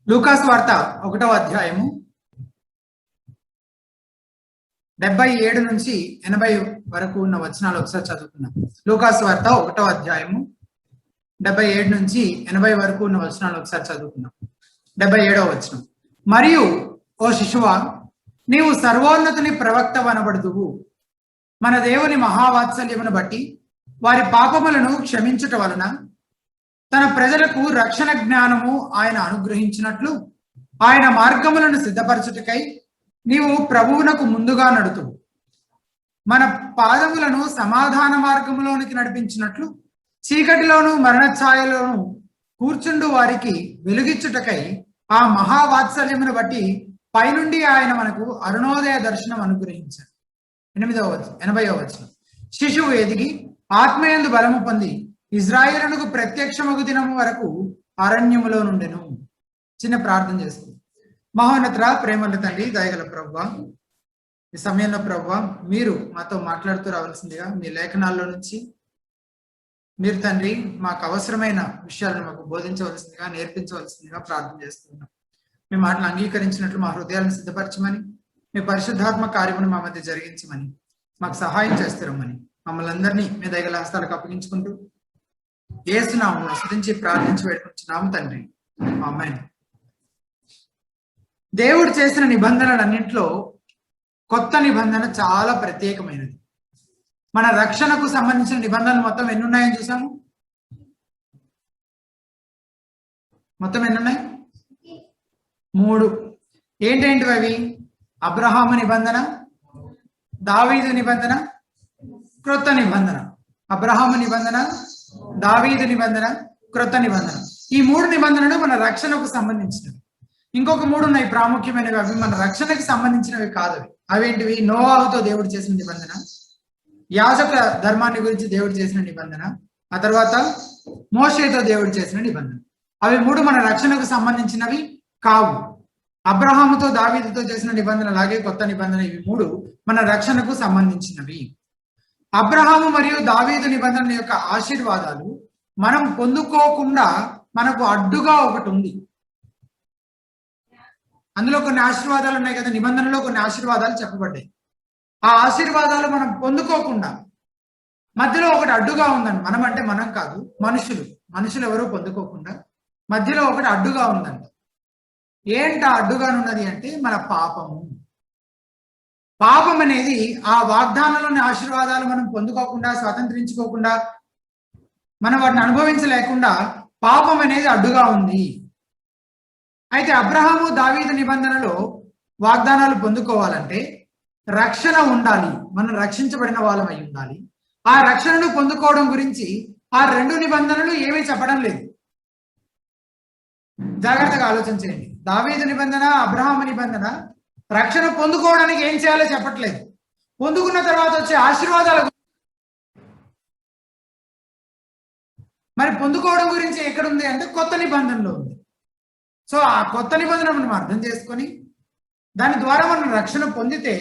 లూకాసు వార్త 1వ అధ్యాయము 77 నుంచి 80 వరకు ఉన్న వచనాలు ఒకసారి చదువుకుందాం. లూకాసు వార్త 1వ అధ్యాయము 77 నుంచి 80 వరకు ఉన్న వచనాలు ఒకసారి చదువుకుందాం. 77వ వచనం. మరియు ఓ శిశువా, నీవు సర్వోన్నతుని ప్రవక్త అనబడుదువు. మన దేవుని మహావాత్సల్యమును బట్టి వారి పాపములను క్షమించుట వలన తన ప్రజలకు రక్షణ జ్ఞానము ఆయన అనుగ్రహించినట్లు ఆయన మార్గములను సిద్ధపరచుటకై నీవు ప్రభువునకు ముందుగా నడుతువు. మన పాదములను సమాధాన మార్గములోనికి నడిపించినట్లు చీకటిలోను మరణ ఛాయలోను కూర్చుండు వారికి వెలుగిచ్చుటకై ఆ మహావాత్సల్యమును బట్టి పైనుండి ఆయన మనకు అరుణోదయ దర్శనం అనుగ్రహించారు. 80వ వచనం. శిశువు ఎదిగి ఆత్మయందు బలము పొంది ఇజ్రాయేలునకు ప్రత్యక్షమగు దినము వరకు అరణ్యములో నుండెను. చిన్న ప్రార్థన చేస్తుంది. మహోన్నత ప్రేమల తండ్రి, దయగల ప్రభువా, ఈ సమయంలో ప్రభువా మీరు మాతో మాట్లాడుతూ రావాల్సిందిగా మీ లేఖనాల్లో నుంచి మీరు తండ్రి మాకు అవసరమైన విషయాలను మాకు బోధించవలసిందిగా, నేర్పించవలసిందిగా ప్రార్థన చేస్తున్నాం. మీ మాటలు అంగీకరించినట్లు మా హృదయాలను సిద్ధపరచమని, మీ పరిశుద్ధాత్మ కార్యమును మా మధ్య జరిగించమని, మాకు సహాయం చేస్తారమ్మని మమ్మల్ని అందరినీ మీ దయగల హస్తాలకు అప్పగించుకుంటూ యేసునామములో స్తుతించి ప్రార్థించి వేడుకుంటున్నాము తండ్రి, ఆమేన్. దేవుడు చేసిన నిబంధనలన్నింటిలో కొత్త నిబంధన చాలా ప్రత్యేకమైనది. మన రక్షణకు సంబంధించిన నిబంధనలు మొత్తం ఎన్ని ఉన్నాయని చూసాము. మొత్తం ఎన్నున్నాయి? 3. ఏంటేంటివి అవి? అబ్రహాము నిబంధన, దావీదు నిబంధన, క్రొత్త నిబంధన. అబ్రహాము నిబంధన, దావీదు నిబంధన, క్రొత్త నిబంధన. ఈ 3 నిబంధనలు మన రక్షణకు సంబంధించినవి. ఇంకొక 3 ఉన్నాయి ప్రాముఖ్యమైనవి. అవి మన రక్షణకు సంబంధించినవి కాదు. అవేంటివి? నోవాహుతో దేవుడు చేసిన నిబంధన, యాజక ధర్మాన్ని గురించి దేవుడు చేసిన నిబంధన, ఆ తర్వాత మోషేతో దేవుడు చేసిన నిబంధన. అవి 3 మన రక్షణకు సంబంధించినవి కావు. అబ్రహాముతో దావీదుతో చేసిన నిబంధన అలాగే కొత్త నిబంధన, ఇవి 3 మన రక్షణకు సంబంధించినవి. అబ్రహాము మరియు దావీదు నిబంధన యొక్క ఆశీర్వాదాలు మనం పొందుకోకుండా మనకు అడ్డుగా ఒకటి ఉంది. అందులో కొన్ని ఆశీర్వాదాలు ఉన్నాయి కదా, నిబంధనలో కొన్ని ఆశీర్వాదాలు చెప్పబడ్డాయి. ఆ ఆశీర్వాదాలు మనం పొందుకోకుండా మధ్యలో ఒకటి అడ్డుగా ఉందండి. మనం అంటే మనం కాదు, మనుషులు ఎవరూ పొందుకోకుండా మధ్యలో ఒకటి అడ్డుగా ఉందంట. ఏంటి అడ్డుగానున్నది అంటే మన పాపము. పాపం అనేది ఆ వాగ్దానంలోని ఆశీర్వాదాలు మనం పొందుకోకుండా, స్వతంత్రించుకోకుండా, మనం వాటిని అనుభవించలేకుండా పాపం అనేది అడ్డుగా ఉంది. అయితే అబ్రహాము దావీదు నిబంధనలో వాగ్దానాలు పొందుకోవాలంటే రక్షణ ఉండాలి, మనం రక్షించబడిన వాళ్ళం అయి ఉండాలి. ఆ రక్షణను పొందుకోవడం గురించి ఆ 2 నిబంధనలు ఏమీ చెప్పడం లేదు. జాగ్రత్తగా ఆలోచన చేయండి. దావీదు నిబంధన, అబ్రహాము నిబంధన రక్షణ పొందుకోవడానికి ఏం చేయాలో చెప్పట్లేదు. పొందుకున్న తర్వాత వచ్చే ఆశీర్వాదాల మరి పొందుకోవడం గురించి ఎక్కడుంది అంటే కొత్త నిబంధనలో ఉంది. సో ఆ కొత్త నిబంధన మనం అర్థం చేసుకొని దాని ద్వారా మనం రక్షణ పొందితే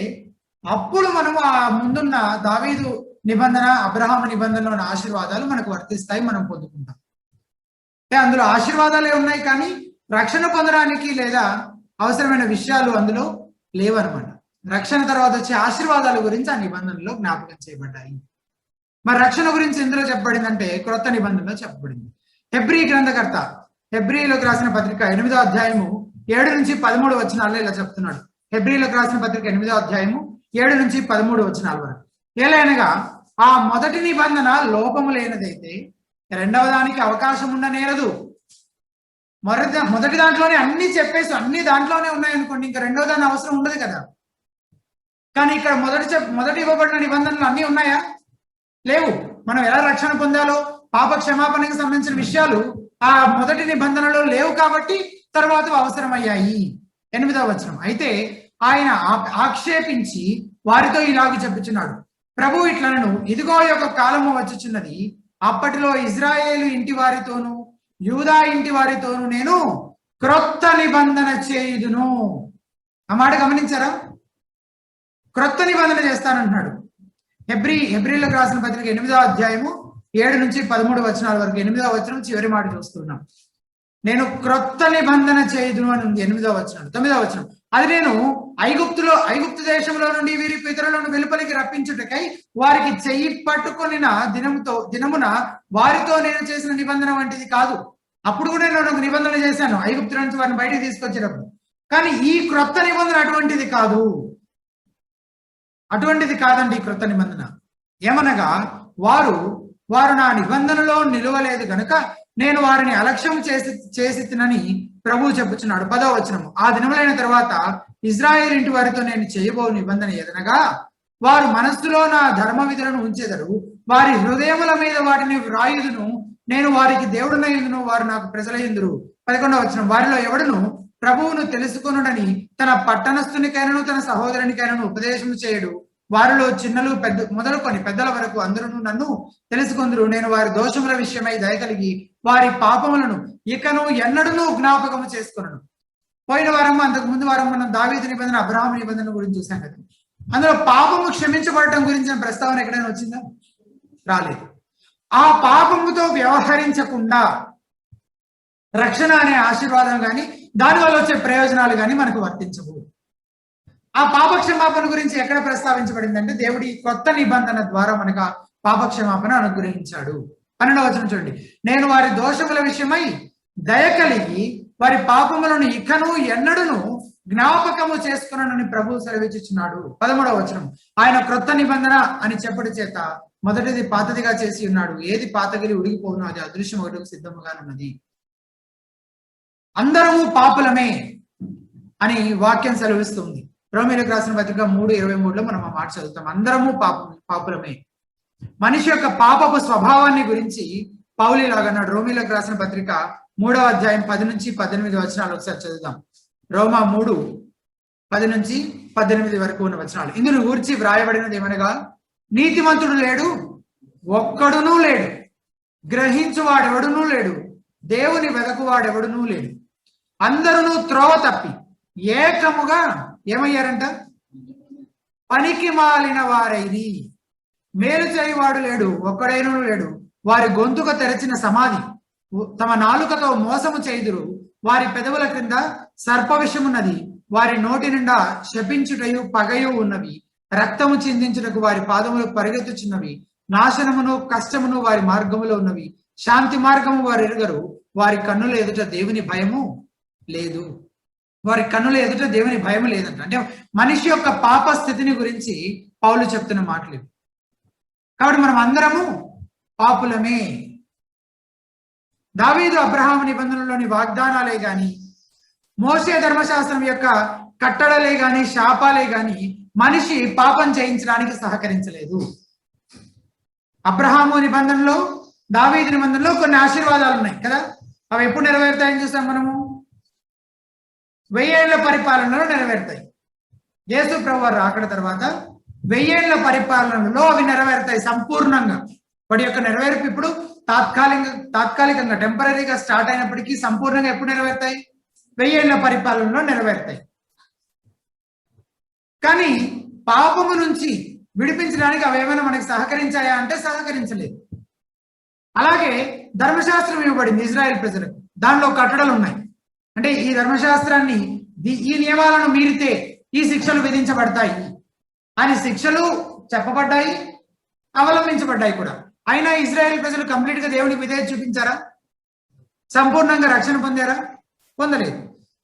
అప్పుడు మనము ఆ ముందున్న దావీదు నిబంధన, అబ్రహాము నిబంధనలోని ఆశీర్వాదాలు మనకు వర్తిస్తాయి, మనం పొందుకుంటాం. అంటే అందులో ఆశీర్వాదాలే ఉన్నాయి కానీ రక్షణ పొందడానికి లేదా అవసరమైన విషయాలు అందులో లేవన్నమాట. రక్షణ తర్వాత వచ్చే ఆశీర్వాదాల గురించి ఆ నిబంధనలో జ్ఞాపకం చేయబడ్డాయి. మరి రక్షణ గురించి ఎందులో చెప్పబడిందంటే క్రొత్త నిబంధనలో చెప్పబడింది. హెబ్రీ గ్రంథకర్త హెబ్రీలోకి రాసిన పత్రిక 8వ అధ్యాయము 7 నుంచి 13 వచనాల్లో ఇలా చెప్తున్నాడు. హెబ్రీలోకి రాసిన పత్రిక 8వ అధ్యాయము 7 నుంచి 13 వచనాల వరకు. ఏలైనగా ఆ మొదటి నిబంధన లోపము లేనిదైతే రెండవ దానికి అవకాశం ఉండనేరదు. మొదటి దాంట్లోనే అన్ని చెప్పేసి అన్ని దాంట్లోనే ఉన్నాయనుకోండి, ఇంకా రెండో దాని అవసరం ఉండదు కదా. కానీ ఇక్కడ మొదటి ఇవ్వబడిన నిబంధనలు అన్ని ఉన్నాయా? లేవు. మనం ఎలా రక్షణ పొందాలో, పాప క్షమాపణకి సంబంధించిన విషయాలు ఆ మొదటి నిబంధనలో లేవు కాబట్టి తర్వాత అవసరమయ్యాయి. 8వ వచనం. అయితే ఆయన ఆక్షేపించి వారితో ఇలాగ చెప్పుచున్నాడు, ప్రభు ఇట్లనను, ఇదిగో యొక్క కాలము వచ్చుచున్నది, అప్పటిలో ఇజ్రాయేలు ఇంటి వారితోనూ యూదా ఇంటి వారితోనూ నేను క్రొత్త నిబంధన చేయుదును. ఆ మాట గమనించారా? క్రొత్త నిబంధన చేస్తానంటున్నాడు. హెబ్రీలకు రాసిన పత్రిక 8వ అధ్యాయము 7 నుంచి 13 వచనాల వరకు. 8వ వచనం చివరి మాట చూస్తున్నాం. నేను క్రొత్త నిబంధన చేయుదును అని ఉంది 8వ వచనం 9వ వచనం. అది నేను ఐగుప్తు దేశంలో నుండి వీరి పితరులను వెలుపలికి రప్పించుటకై వారికి చెయ్యి పట్టుకొనిన దినమున వారితో నేను చేసిన నిబంధన వంటిది కాదు. అప్పుడు కూడా నేను ఒక నిబంధన చేశాను ఐగుప్తు నుంచి వారిని బయటికి తీసుకొచ్చేటప్పుడు. కానీ ఈ క్రొత్త నిబంధన అటువంటిది కాదండి. ఈ క్రొత్త నిబంధన ఏమనగా వారు నా నిబంధనలో నిలవలేదు గనుక నేను వారిని అలక్ష్యం చేసి తినని ప్రభువు చెప్పుచున్నాడు. 10వ వచనము. ఆ దినములైన తర్వాత ఇజ్రాయేల్ ఇంటి వారితో నేను చేయబో నిబంధన ఏదనగా వారు మనస్సులో నా ధర్మ విధులను ఉంచెదరు, వారి హృదయముల మీద వాటిని వ్రాయుదును, నేను వారికి దేవుడునయుందును, వారు నాకు ప్రజలయుందురు. 11వ వచనం. వారిలో ఎవడును ప్రభువును తెలుసుకొనుడని తన పట్టణస్థునికైనను తన సహోదరునికైనను ఉపదేశము చేయడు. వారిలో చిన్నలు మొదలుకొని పెద్దల వరకు అందరూ నన్ను తెలుసుకొందురు. నేను వారి దోషముల విషయమై దయకలిగి వారి పాపములను ఇకను ఎన్నడూ జ్ఞాపకము చేసుకొనను. పోయిన వారం అంతకు ముందు వారం మనం దావీదు నిబంధన అబ్రహాము నిబంధన గురించి చూసాం కదా. అందులో పాపము క్షమించబడటం గురించిన ప్రస్తావన ఎక్కడైనా వచ్చిందా? రాలేదు. ఆ పాపముతో వ్యవహరించకుండా రక్షణ అనే ఆశీర్వాదం కానీ దానివల్ల వచ్చే ప్రయోజనాలు కానీ మనకు వర్తించవు. ఆ పాపక్షమాపణ గురించి ఎక్కడ ప్రస్తావించబడిందంటే దేవుడి కొత్త నిబంధన ద్వారా మనకు ఆ పాపక్షమాపణ అనుగ్రహించాడు. 12వ వచనం చూడండి. నేను వారి దోషముల విషయమై దయ కలిగి వారి పాపములను ఇకను ఎన్నడూను జ్ఞాపకము చేసుకున్నానని ప్రభువు సెలవిచ్చుచున్నాడు. 13వ వచనం. ఆయన క్రొత్త నిబంధన అని చెప్పడి చేత మొదటిది పాతదిగా చేసి ఉన్నాడు, ఏది పాతగిలి ఉడిగిపోవునో అది అదృశ్యం ఒకటికి సిద్ధముగానున్నది. అందరము పాపులమే అని వాక్యం సెలవిస్తుంది. రోమీయులకు రాసిన పత్రిక 3:23లో మనం ఆ మాట చదువుతాం. అందరము పాపులమే. మనిషి యొక్క పాపపు స్వభావాన్ని గురించి పౌలు ఇలాగన్నాడు. రోమీయులకు రాసిన పత్రిక 3వ అధ్యాయం 10 నుంచి 18 వచనాలు ఒకసారి చదువుదాం. రోమా 3:10-18 వరకు ఉన్న వచనాలు. ఇందును గూర్చి వ్రాయబడినది ఏమనగా, నీతిమంతుడు లేడు, ఒక్కడునూ లేడు, గ్రహించువాడెవడునూ లేడు, దేవుని వెదకువాడెవడునూ లేడు, అందరూ త్రోవ తప్పి ఏకముగా ఏమయ్యారంట? పనికి మాలిన వారైరి, మేలు చేయవాడు లేడు, ఒక్కడైనూ లేడు, వారి గొంతుక తెరచిన సమాధి, తమ నాలుకతో మోసము చేయుదురు, వారి పెదవుల క్రింద సర్ప విషమున్నది, వారి నోటి నిండా శపించుటయు పగయు ఉన్నవి, రక్తము చిందించుటకు వారి పాదములు పరిగెత్తుచున్నవి, నాశనమును కష్టమును వారి మార్గములో ఉన్నవి, శాంతి మార్గము వారు ఎరుగరు, వారి కన్నుల ఎదుట దేవుని భయము లేదు. వారి కన్నుల ఎదుట దేవుని భయం లేదంట. అంటే మనిషి యొక్క పాప స్థితిని గురించి పౌలు చెప్తున్న మాటలు. కాబట్టి మనం అందరము పాపులమే. దావీదు అబ్రహాము నిబంధనలోని వాగ్దానాలే గాని, మోషే ధర్మశాస్త్రం యొక్క కట్టడలే గాని, శాపాలే గాని మనిషి పాపం చేయించడానికి సహకరించలేదు. అబ్రహాము నిబంధనలో, దావీదు నిబంధనలో కొన్ని ఆశీర్వాదాలు ఉన్నాయి కదా. అవి ఎప్పుడు నెరవేరుతాయని చూస్తాం మనము? 1000 ఏళ్ల పరిపాలనలో నెరవేరుతాయి. యేసు ప్రభువు రాకడ తర్వాత 1000 ఏళ్ల పరిపాలనలో అవి నెరవేరుతాయి సంపూర్ణంగా. వాటి యొక్క నెరవేర్పు ఇప్పుడు తాత్కాలికంగా టెంపరీగా స్టార్ట్ అయినప్పటికీ సంపూర్ణంగా ఎప్పుడు నెరవేరుతాయి? 1000 ఏళ్ల పరిపాలనలో నెరవేరుతాయి. కానీ పాపము నుంచి విడిపించడానికి అవి ఏమైనా మనకి సహకరించాయా అంటే సహకరించలేదు. అలాగే ధర్మశాస్త్రం ఇవ్వబడింది ఇజ్రాయెల్ ప్రజలకు, దానిలో కట్టడలు ఉన్నాయి. అంటే ఈ ధర్మశాస్త్రాన్ని, ఈ నియమాలను మీరితే ఈ శిక్షలు విధించబడతాయి అని శిక్షలు చెప్పబడ్డాయి, అవలంబించబడ్డాయి కూడా. అయినా ఇజ్రాయెల్ ప్రజలు కంప్లీట్ గా దేవునికి విధేయత చూపించారా? సంపూర్ణంగా రక్షణ పొందారా? పొందలేదు.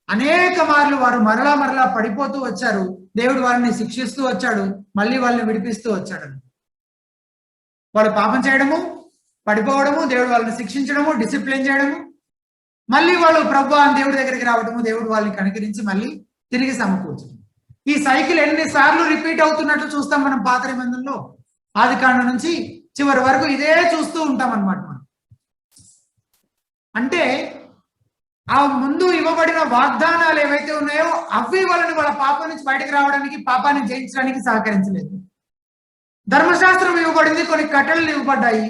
అనేక మార్లు వారు మరలా పడిపోతూ వచ్చారు. దేవుడు వారిని శిక్షిస్తూ వచ్చాడు, మళ్ళీ వాళ్ళని విడిపిస్తూ వచ్చాడు. వాళ్ళు పాపం చేయడము, పడిపోవడము, దేవుడు వాళ్ళని శిక్షించడము, డిసిప్లిన్ చేయడము, మళ్ళీ వాళ్ళు ప్రభు అని దేవుడి దగ్గరికి రావడము, దేవుడు వాళ్ళని కనికరించి మళ్ళీ తిరిగి సమకూర్చడం. ఈ సైకిల్ ఎన్నిసార్లు రిపీట్ అవుతున్నట్లు చూస్తాం మనం పాత నిబంధనలో. ఆదికాండం నుంచి చివరి వరకు ఇదే చూస్తూ ఉంటాం అన్నమాట మనం. అంటే ఆ ముందు ఇవ్వబడిన వాగ్దానాలు ఏవైతే ఉన్నాయో అవి వాళ్ళని వాళ్ళ పాపం నుంచి బయటకు రావడానికి, పాపాన్ని జయించడానికి సహకరించలేదు. ధర్మశాస్త్రం ఇవ్వబడింది, కొన్ని కట్టడలు ఇవ్వబడ్డాయి.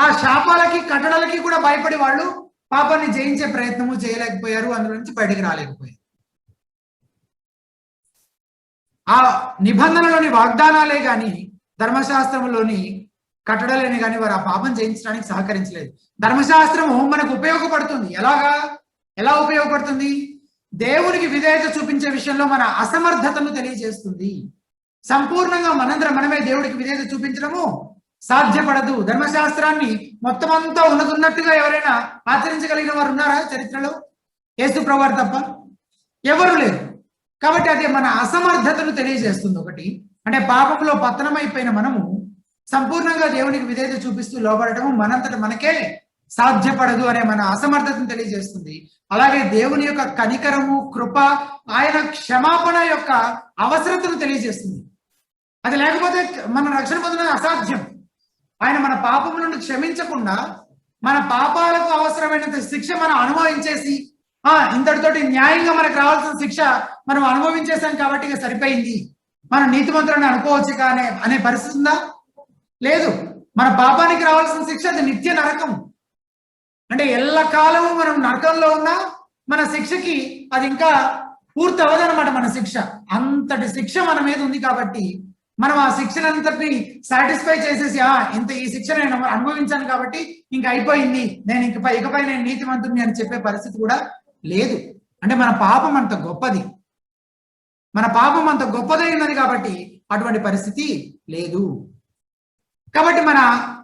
ఆ శాపాలకి కట్టడలకి కూడా భయపడి వాళ్ళు పాపాన్ని జయించే ప్రయత్నము చేయలేకపోయారు, అందులో నుంచి బయటికి రాలేకపోయారు. ఆ నిబంధనలోని వాగ్దానాలే గాని, ధర్మశాస్త్రంలోని కట్టడలేని కానీ వారు ఆ పాపం జయించడానికి సహకరించలేదు. ధర్మశాస్త్రము మనకు ఉపయోగపడుతుంది. ఎలా ఉపయోగపడుతుంది? దేవునికి విధేయత చూపించే విషయంలో మన అసమర్థతను తెలియజేస్తుంది. సంపూర్ణంగా మనమే దేవుడికి విధేయత చూపించడము సాధ్యపడదు. ధర్మశాస్త్రాన్ని మొత్తం అంతా ఉన్నట్టుగా ఎవరైనా ఆచరించగలిగిన వారు ఉన్నారా చరిత్రలో? యేసు ప్రభువారు తప్ప ఎవరు లేరు. కాబట్టి అది మన అసమర్థతను తెలియజేస్తుంది. ఒకటి అంటే పాపంలో పతనమైపోయిన మనము సంపూర్ణంగా దేవునికి విధేయత చూపిస్తూ లోబడటము మనంతట మనకే సాధ్యపడదు అనే మన అసమర్థతను తెలియజేస్తుంది. అలాగే దేవుని యొక్క కనికరము, కృప, ఆయన క్షమాపణ యొక్క అవసరతను తెలియజేస్తుంది. అది లేకపోతే మన రక్షణ పొందడం అసాధ్యం. ఆయన మన పాపములను క్షమించకుండా మన పాపాలకు అవసరమైనంత శిక్ష మనం అనుభవించేసి ఇంతటితోటి న్యాయంగా మనకు రావాల్సిన శిక్ష మనం అనుభవించేసాం కాబట్టి ఇక సరిపోయింది, మనం నీతిమంతులను అనుకోవచ్చు అనే పరిస్థితి ఉందా? లేదు. మన పాపానికి రావాల్సిన శిక్ష అది నిత్య నరకం. అంటే ఎల్లకాలము మనం నరకంలో ఉన్నా మన శిక్షకి అది ఇంకా పూర్తి అవ్వదనమాట. మన శిక్ష అంతటి శిక్ష మన మీద ఉంది కాబట్టి మనం ఆ శిక్షనంతటిని సాటిస్ఫై చేసేసి ఈ శిక్ష నేను అనుభవించాను కాబట్టి ఇంక అయిపోయింది, నేను ఇకపై నేను నీతిమంతుడిని అని చెప్పే పరిస్థితి కూడా లేదు. అంటే మన పాపం అంత గొప్పది, మన పాపం అంత గొప్పదై ఉన్నది కాబట్టి అటువంటి పరిస్థితి లేదు. కాబట్టి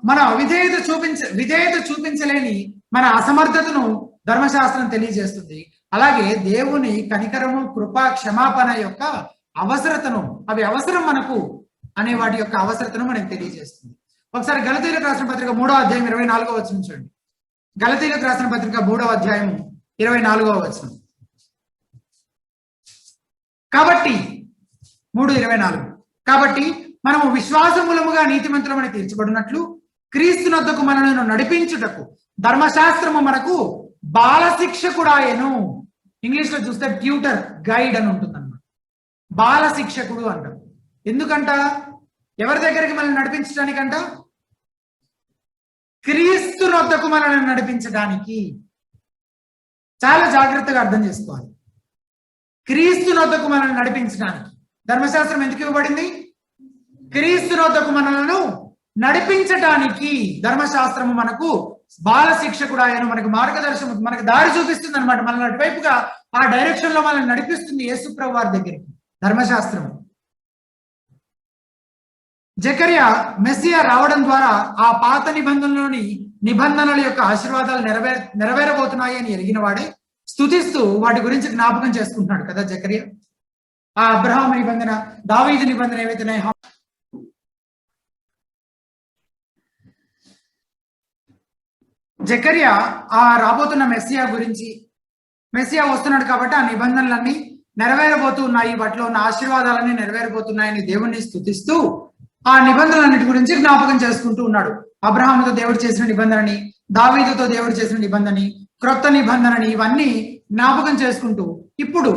మన విధేయత చూపించలేని మన అసమర్థతను ధర్మశాస్త్రం తెలియజేస్తుంది. అలాగే దేవుని కనికరము, కృప, క్షమాపణ యొక్క అవసరతను, అవి అవసరం మనకు అనే వాటి యొక్క అవసరతను మనకు తెలియజేస్తుంది. ఒకసారి గలతీయులకు రాసిన పత్రిక 3వ అధ్యాయం 24వ వచనం చూడండి. గలతీయులకు రాసిన పత్రిక 3వ అధ్యాయం 24వ వచనం. కాబట్టి 3:24 కాబట్టి మనము విశ్వాసమూలముగా నీతిమంతులమని తీర్చబడినట్లు క్రీస్తునొద్దకు మనలను నడిపించుటకు ధర్మశాస్త్రము మనకు బాలశిక్షకుడాయను. ఇంగ్లీష్ లో చూస్తే ట్యూటర్, గైడ్ అని ఉంటుందన్నమాట. బాలశిక్షకుడు అంటారు. ఎందుకంట? ఎవరి దగ్గరికి మనల్ని నడిపించడానికంట? క్రీస్తునొద్దకు మనల్ని నడిపించడానికి. చాలా జాగ్రత్తగా అర్థం చేసుకోవాలి. క్రీస్తునొద్దకు మనల్ని నడిపించడానికి ధర్మశాస్త్రం ఎందుకు ఇవ్వబడింది? క్రీస్తునొద్దకు మనలను నడిపించడానికి ధర్మశాస్త్రము మనకు బాల శిక్షకుడాయను, మనకు మార్గదర్శనం, మనకు దారి చూపిస్తుంది అనమాట. మనల్ని అటువైపుగా ఆ డైరెక్షన్ లో మనల్ని నడిపిస్తుంది యేసు ప్రభువు వారి దగ్గరికి ధర్మశాస్త్రము. జకర్యా మెస్సియా రావడం ద్వారా ఆ పాత నిబంధనలోని నిబంధనల యొక్క ఆశీర్వాదాలు నెరవేరబోతున్నాయి అని ఎరిగిన వాడే స్తుతిస్తూ వాటి గురించి జ్ఞాపకం చేసుకుంటున్నాడు కదా జకర్యా. ఆ అబ్రహాము నిబంధన, దావీదు నిబంధన ఏవైతున్నాయో, జకర్యా ఆ రాబోతున్న మెస్సియా గురించి, మెస్సియా వస్తున్నాడు కాబట్టి ఆ నిబంధనలన్నీ నెరవేరబోతున్నాయి, వాటిలో ఉన్న ఆశీర్వాదాలన్నీ నెరవేరబోతున్నాయని దేవుణ్ణి స్తుతిస్తూ ఆ నిబంధనలన్నిటి గురించి జ్ఞాపకం చేసుకుంటూ ఉన్నాడు. అబ్రహాముతో దేవుడు చేసిన నిబంధనని, దావీదుతో దేవుడు చేసిన నిబంధనని, క్రొత్త నిబంధనని, ఇవన్నీ జ్ఞాపకం చేసుకుంటూ ఇప్పుడు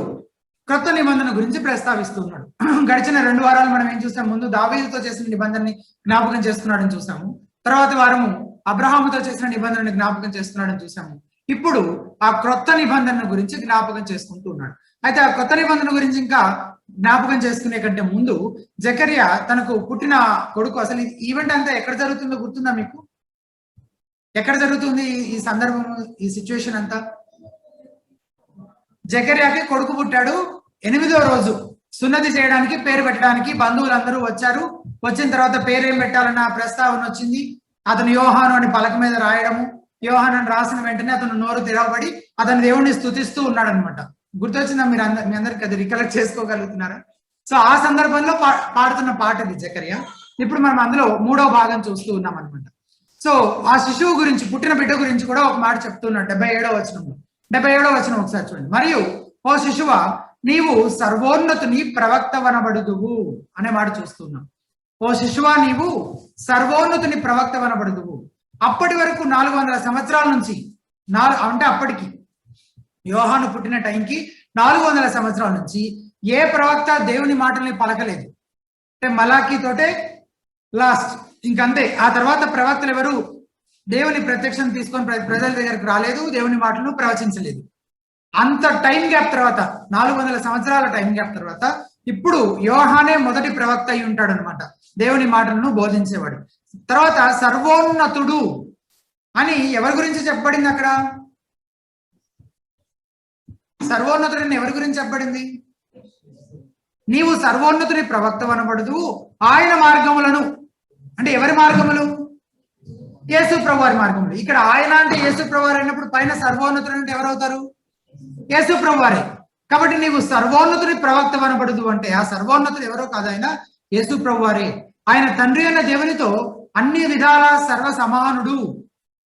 క్రొత్త నిబంధన గురించి ప్రస్తావిస్తున్నాడు. గడిచిన 2 వారాలు మనం ఏం చూసాం? ముందు దావీదుతో చేసిన నిబంధనని జ్ఞాపకం చేస్తున్నాడని చూసాము. తర్వాత వారము అబ్రహాముతో చేసిన నిబంధనని జ్ఞాపకం చేస్తున్నాడని చూసాము. ఇప్పుడు ఆ క్రొత్త నిబంధన గురించి జ్ఞాపకం చేసుకుంటూ ఉన్నాడు. అయితే ఆ కొత్త నిబంధన గురించి ఇంకా జ్ఞాపకం చేసుకునే కంటే ముందు జకర్యా తనకు పుట్టిన కొడుకు, అసలు ఈవెంట్ అంతా ఎక్కడ జరుగుతుందో గుర్తుందా మీకు? ఎక్కడ జరుగుతుంది ఈ సందర్భం, ఈ సిచ్యువేషన్ అంతా? జకర్యాకి కొడుకు పుట్టాడు. 8వ రోజు సున్నతి చేయడానికి, పేరు పెట్టడానికి బంధువులందరూ వచ్చారు. వచ్చిన తర్వాత పేరేం పెట్టాలన్న ప్రస్తావన వచ్చింది. అతను యోహాను అని పలక మీద రాయడము, యోహాను అని రాసిన వెంటనే అతను నోరు తెరవబడి అతను దేవుణ్ణి స్తుతిస్తూ ఉన్నాడు అనమాట. గుర్తొచ్చిందా మీ అందరికి? అది రికలెక్ట్ చేసుకోగలుగుతున్నారా? సో ఆ సందర్భంలో పాడుతున్న పాట ఇది జకర్యా. ఇప్పుడు మనం అందులో 3వ భాగం చూస్తూ ఉన్నాం అనమాట. సో ఆ శిశువు గురించి, పుట్టిన బిడ్డ గురించి కూడా ఒక మాట చెప్తున్నాడు 77వ వచనంలో. 77వ వచనం ఒకసారి చూడండి. మరియు ఓ శిశువ, నీవు సర్వోన్నతుని ప్రవక్త వనబడుదువు అనే మాట చూస్తున్నాం. ఓ శిశువా, నీవు సర్వోన్నతుని ప్రవక్త వనబడుదువు. అప్పటి వరకు 400 సంవత్సరాల నుంచి, అంటే అప్పటికి యోహాను పుట్టిన టైంకి 400 సంవత్సరాల నుంచి ఏ ప్రవక్త దేవుని మాటల్ని పలకలేదు. అంటే మలాకీ తోటే లాస్ట్, ఇంకంతే. ఆ తర్వాత ప్రవక్తలు ఎవరు దేవుని ప్రత్యక్షం తీసుకొని ప్రజల దగ్గరకు రాలేదు, దేవుని మాటలను ప్రవచించలేదు. అంత టైం గ్యాప్ తర్వాత, 400 సంవత్సరాల టైం గ్యాప్ తర్వాత ఇప్పుడు యోహానే మొదటి ప్రవక్త అయి ఉంటాడు అనమాట, దేవుని మాటలను బోధించేవాడు. తర్వాత సర్వోన్నతుడు అని ఎవరి గురించి చెప్పబడింది అక్కడ? సర్వోన్నతుడిని ఎవరి గురించి చెప్పబడింది? నీవు సర్వోన్నతుని ప్రవక్త అనబడదు, ఆయన మార్గములను అంటే ఎవరి మార్గములు? యేసు ప్రభు వారి మార్గములు. ఇక్కడ ఆయన అంటే యేసు ప్రభు వారు అయినప్పుడు పైన సర్వోన్నతుడు అంటే ఎవరవుతారు? యేసు ప్రభు వారే. కాబట్టి నీవు సర్వోన్నతుని ప్రవక్త అనబడదు అంటే ఆ సర్వోన్నతుడు ఎవరో కాదు, ఆయన యేసు ప్రభు వారే. ఆయన తండ్రి అయిన దేవునితో అన్ని విధాల సర్వ సమానుడు.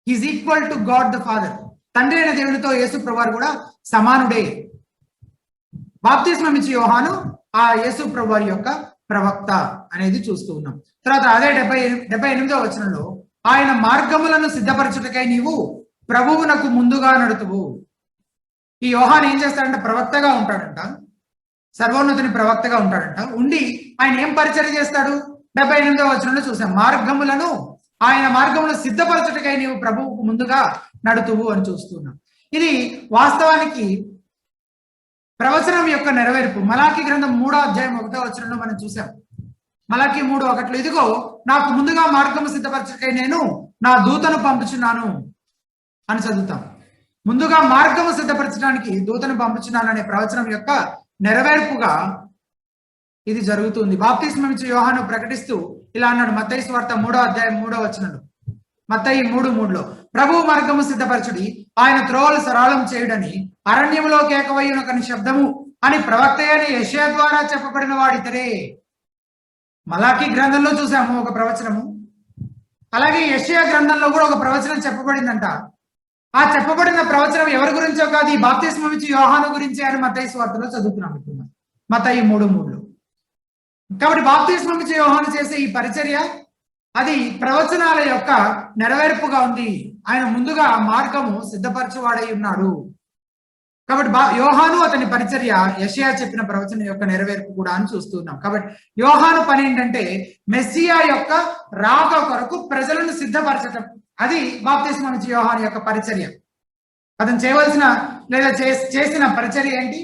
Is equal to God the Father. తండ్రి అయిన దేవునితో యేసు ప్రభు వారు కూడా సమానుడే. బాప్తిస్మం ఇచ్చి యోహాను ఆ యేసు ప్రభు వారి యొక్క ప్రవక్త అనేది చూస్తూ ఉన్నాం. తర్వాత అదే 78వ వచనంలో ఆయన మార్గములను సిద్ధపరచుటకై నీవు ప్రభువునకు ముందుగా నడుతువు. ఈ యోహాను ఏం చేస్తాడంటే ప్రవక్తగా ఉంటాడంట, సర్వోన్నతుని ప్రవక్తగా ఉంటాడంట. ఉండి ఆయన ఏం పరిచయం చేస్తాడు? 78వ వచనంలో చూసాం, ఆయన మార్గములను సిద్ధపరచుటకై నీవు ప్రభువుకు ముందుగా నడుతువు అని చూస్తున్నాం. ఇది వాస్తవానికి ప్రవచనం యొక్క నెరవేర్పు. మలాకి గ్రంథం 3వ అధ్యాయం 1వ వచనంలో మనం చూసాం. మలాకి 3:1 ఇదిగో నాకు ముందుగా మార్గము సిద్ధపరచుటకై నేను నా దూతను పంపుచున్నాను అని చదువుతాం. ముందుగా మార్గము సిద్ధపరచడానికి దూతను పంపుచున్నాను అనే ప్రవచనం యొక్క నెరవేర్పుగా ఇది జరుగుతుంది. బాప్తిస్మం ఇచ్చి యోహాను ప్రకటిస్తూ ఇలా అన్నాడు మత్తయి సువార్త 3వ అధ్యాయం 3వ వచనంలో, మత్తయి 3:3లో, ప్రభువు మార్గము సిద్ధపరచుడి, ఆయన త్రోవలు సరళం చేయుడని అరణ్యములో కేకవయ్యునకని శబ్దము అని ప్రవక్త అయిన యెషయా ద్వారా చెప్పబడిన వాడితరే. మలాకి గ్రంథంలో చూసాము ఒక ప్రవచనము, అలాగే యెషయా గ్రంథంలో కూడా ఒక ప్రవచనం చెప్పబడిందంట. ఆ చెప్పబడిన ప్రవచనం ఎవరి గురించో కాదు, ఈ బాప్తిస్మం ఇచ్చి యోహాను గురించి అని మత్తయి సువార్తలో చదువుతున్నాం ఇప్పుడు, మత్తయి 3:3లో. కాబట్టి బాప్తిస్మం ఇచ్చి యోహాను చేసే ఈ పరిచర్య అది ప్రవచనాల యొక్క నెరవేర్పుగా ఉంది. ఆయన ముందుగా మార్గము సిద్ధపరచువాడై ఉన్నాడు. కాబట్టి యోహాను అతని పరిచర్య యెషయా చెప్పిన ప్రవచనం యొక్క నెరవేర్పు కూడా అని చూస్తున్నాం. కాబట్టి యోహాను పని ఏంటంటే మెస్సియా యొక్క రాక కొరకు ప్రజలను సిద్ధపరచటం. అది బాప్తిస్మం ఇచ్చే యోహాను యొక్క పరిచర్య. అతను చేయవలసిన లేదా చేసిన పరిచర్య ఏంటి?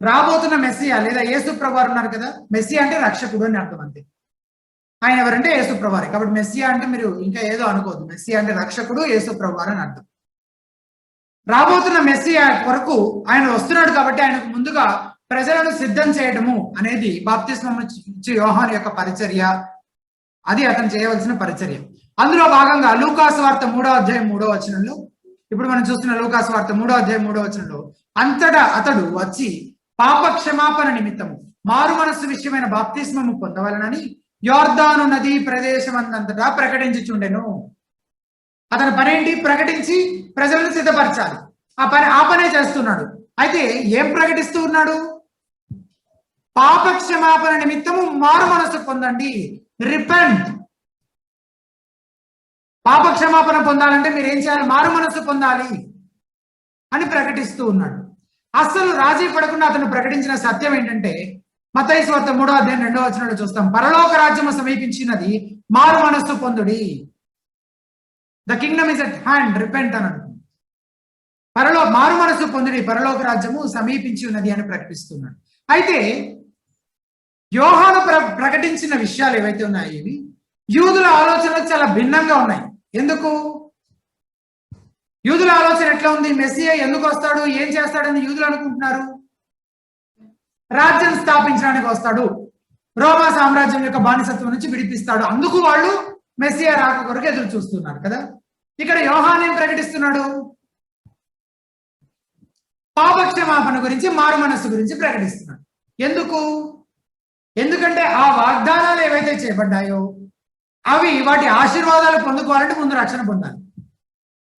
రాబోతున్న మెస్సియా లేదా యేసు ప్రభువారు ఉన్నారు కదా, మెస్సియా అంటే రక్షకుడు అని అర్థం. అంతే. ఆయన ఎవరంటే యేసు ప్రభువారే. కాబట్టి మెస్సియా అంటే మీరు ఇంకా ఏదో అనుకోవద్దు, మెస్సియా అంటే రక్షకుడు, యేసు ప్రభువారు అని అర్థం. రాబోతున్న మెస్సియా కొరకు ఆయన వస్తున్నాడు కాబట్టి ఆయనకు ముందుగా ప్రజలను సిద్ధం చేయడము అనేది బాప్తిస్మం ఇచ్చే యోహాను యొక్క పరిచర్య. అది అతను చేయవలసిన పరిచర్య. అందులో భాగంగా లూకాసు వార్త 3వ అధ్యాయం 3వ వచనంలో, ఇప్పుడు మనం చూస్తున్న లూకాసు వార్త 3వ అధ్యాయం 3వ వచనంలో, అంతటా అతడు వచ్చి పాప క్షమాపణ నిమిత్తము మారు మనస్సు విషయమైన బాప్తిస్మము పొందవలనని యోర్దాను నది ప్రదేశం అంతటా ప్రకటించుచుండెను. అతని పని ఏంటి? ప్రకటించి ప్రజలను సిద్ధపరచాలి. ఆ పనే చేస్తున్నాడు. అయితే ఏం ప్రకటిస్తూ ఉన్నాడు? పాప క్షమాపణ నిమిత్తము మారు మనస్సు పొందండి, రిపెంట్. పాప క్షమాపణ పొందాలంటే మీరు ఏం చేయాలి? మారు మనస్సు పొందాలి అని ప్రకటిస్తూ ఉన్నాడు. అస్సలు రాజీ పడకుండా అతను ప్రకటించిన సత్యం ఏంటంటే మత్తయి సువార్త 3వ అధ్యాయం 2వ వచనంలో చూస్తాం, పరలోక రాజ్యము సమీపించినది, మారు మనస్సు పొందుడి. The kingdom is at hand, repent అని అంటుంది. మారు మనస్సు పొందుడి, పరలోక రాజ్యము సమీపించి ఉన్నది అని ప్రకటిస్తున్నాడు. అయితే యోహాను ప్రకటించిన విషయాలు ఏవైతే ఉన్నాయో ఇవి యూదుల ఆలోచనలు చాలా భిన్నంగా ఉన్నాయి. ఎందుకు? యూదుల ఆలోచన ఎట్లా ఉంది? మెస్సియా ఎందుకు వస్తాడు, ఏం చేస్తాడని యూదులు అనుకుంటున్నారు? రాజ్యం స్థాపించడానికి వస్తాడు, రోమా సామ్రాజ్యం యొక్క బానిసత్వం నుంచి విడిపిస్తాడు, అందుకు వాళ్ళు మెస్సియా రాక కొరకు ఎదురు చూస్తున్నారు కదా. ఇక్కడ యోహాను ఏం ప్రకటిస్తున్నాడు? పాపక్షమాపణ గురించి, మారు మనస్సు గురించి ప్రకటిస్తున్నాడు. ఎందుకు? ఎందుకంటే ఆ వాగ్దానాలు ఏవైతే చేయబడ్డాయో అవి వాటి ఆశీర్వాదాలు పొందుకోవాలంటే ముందు రక్షణ పొందాలి.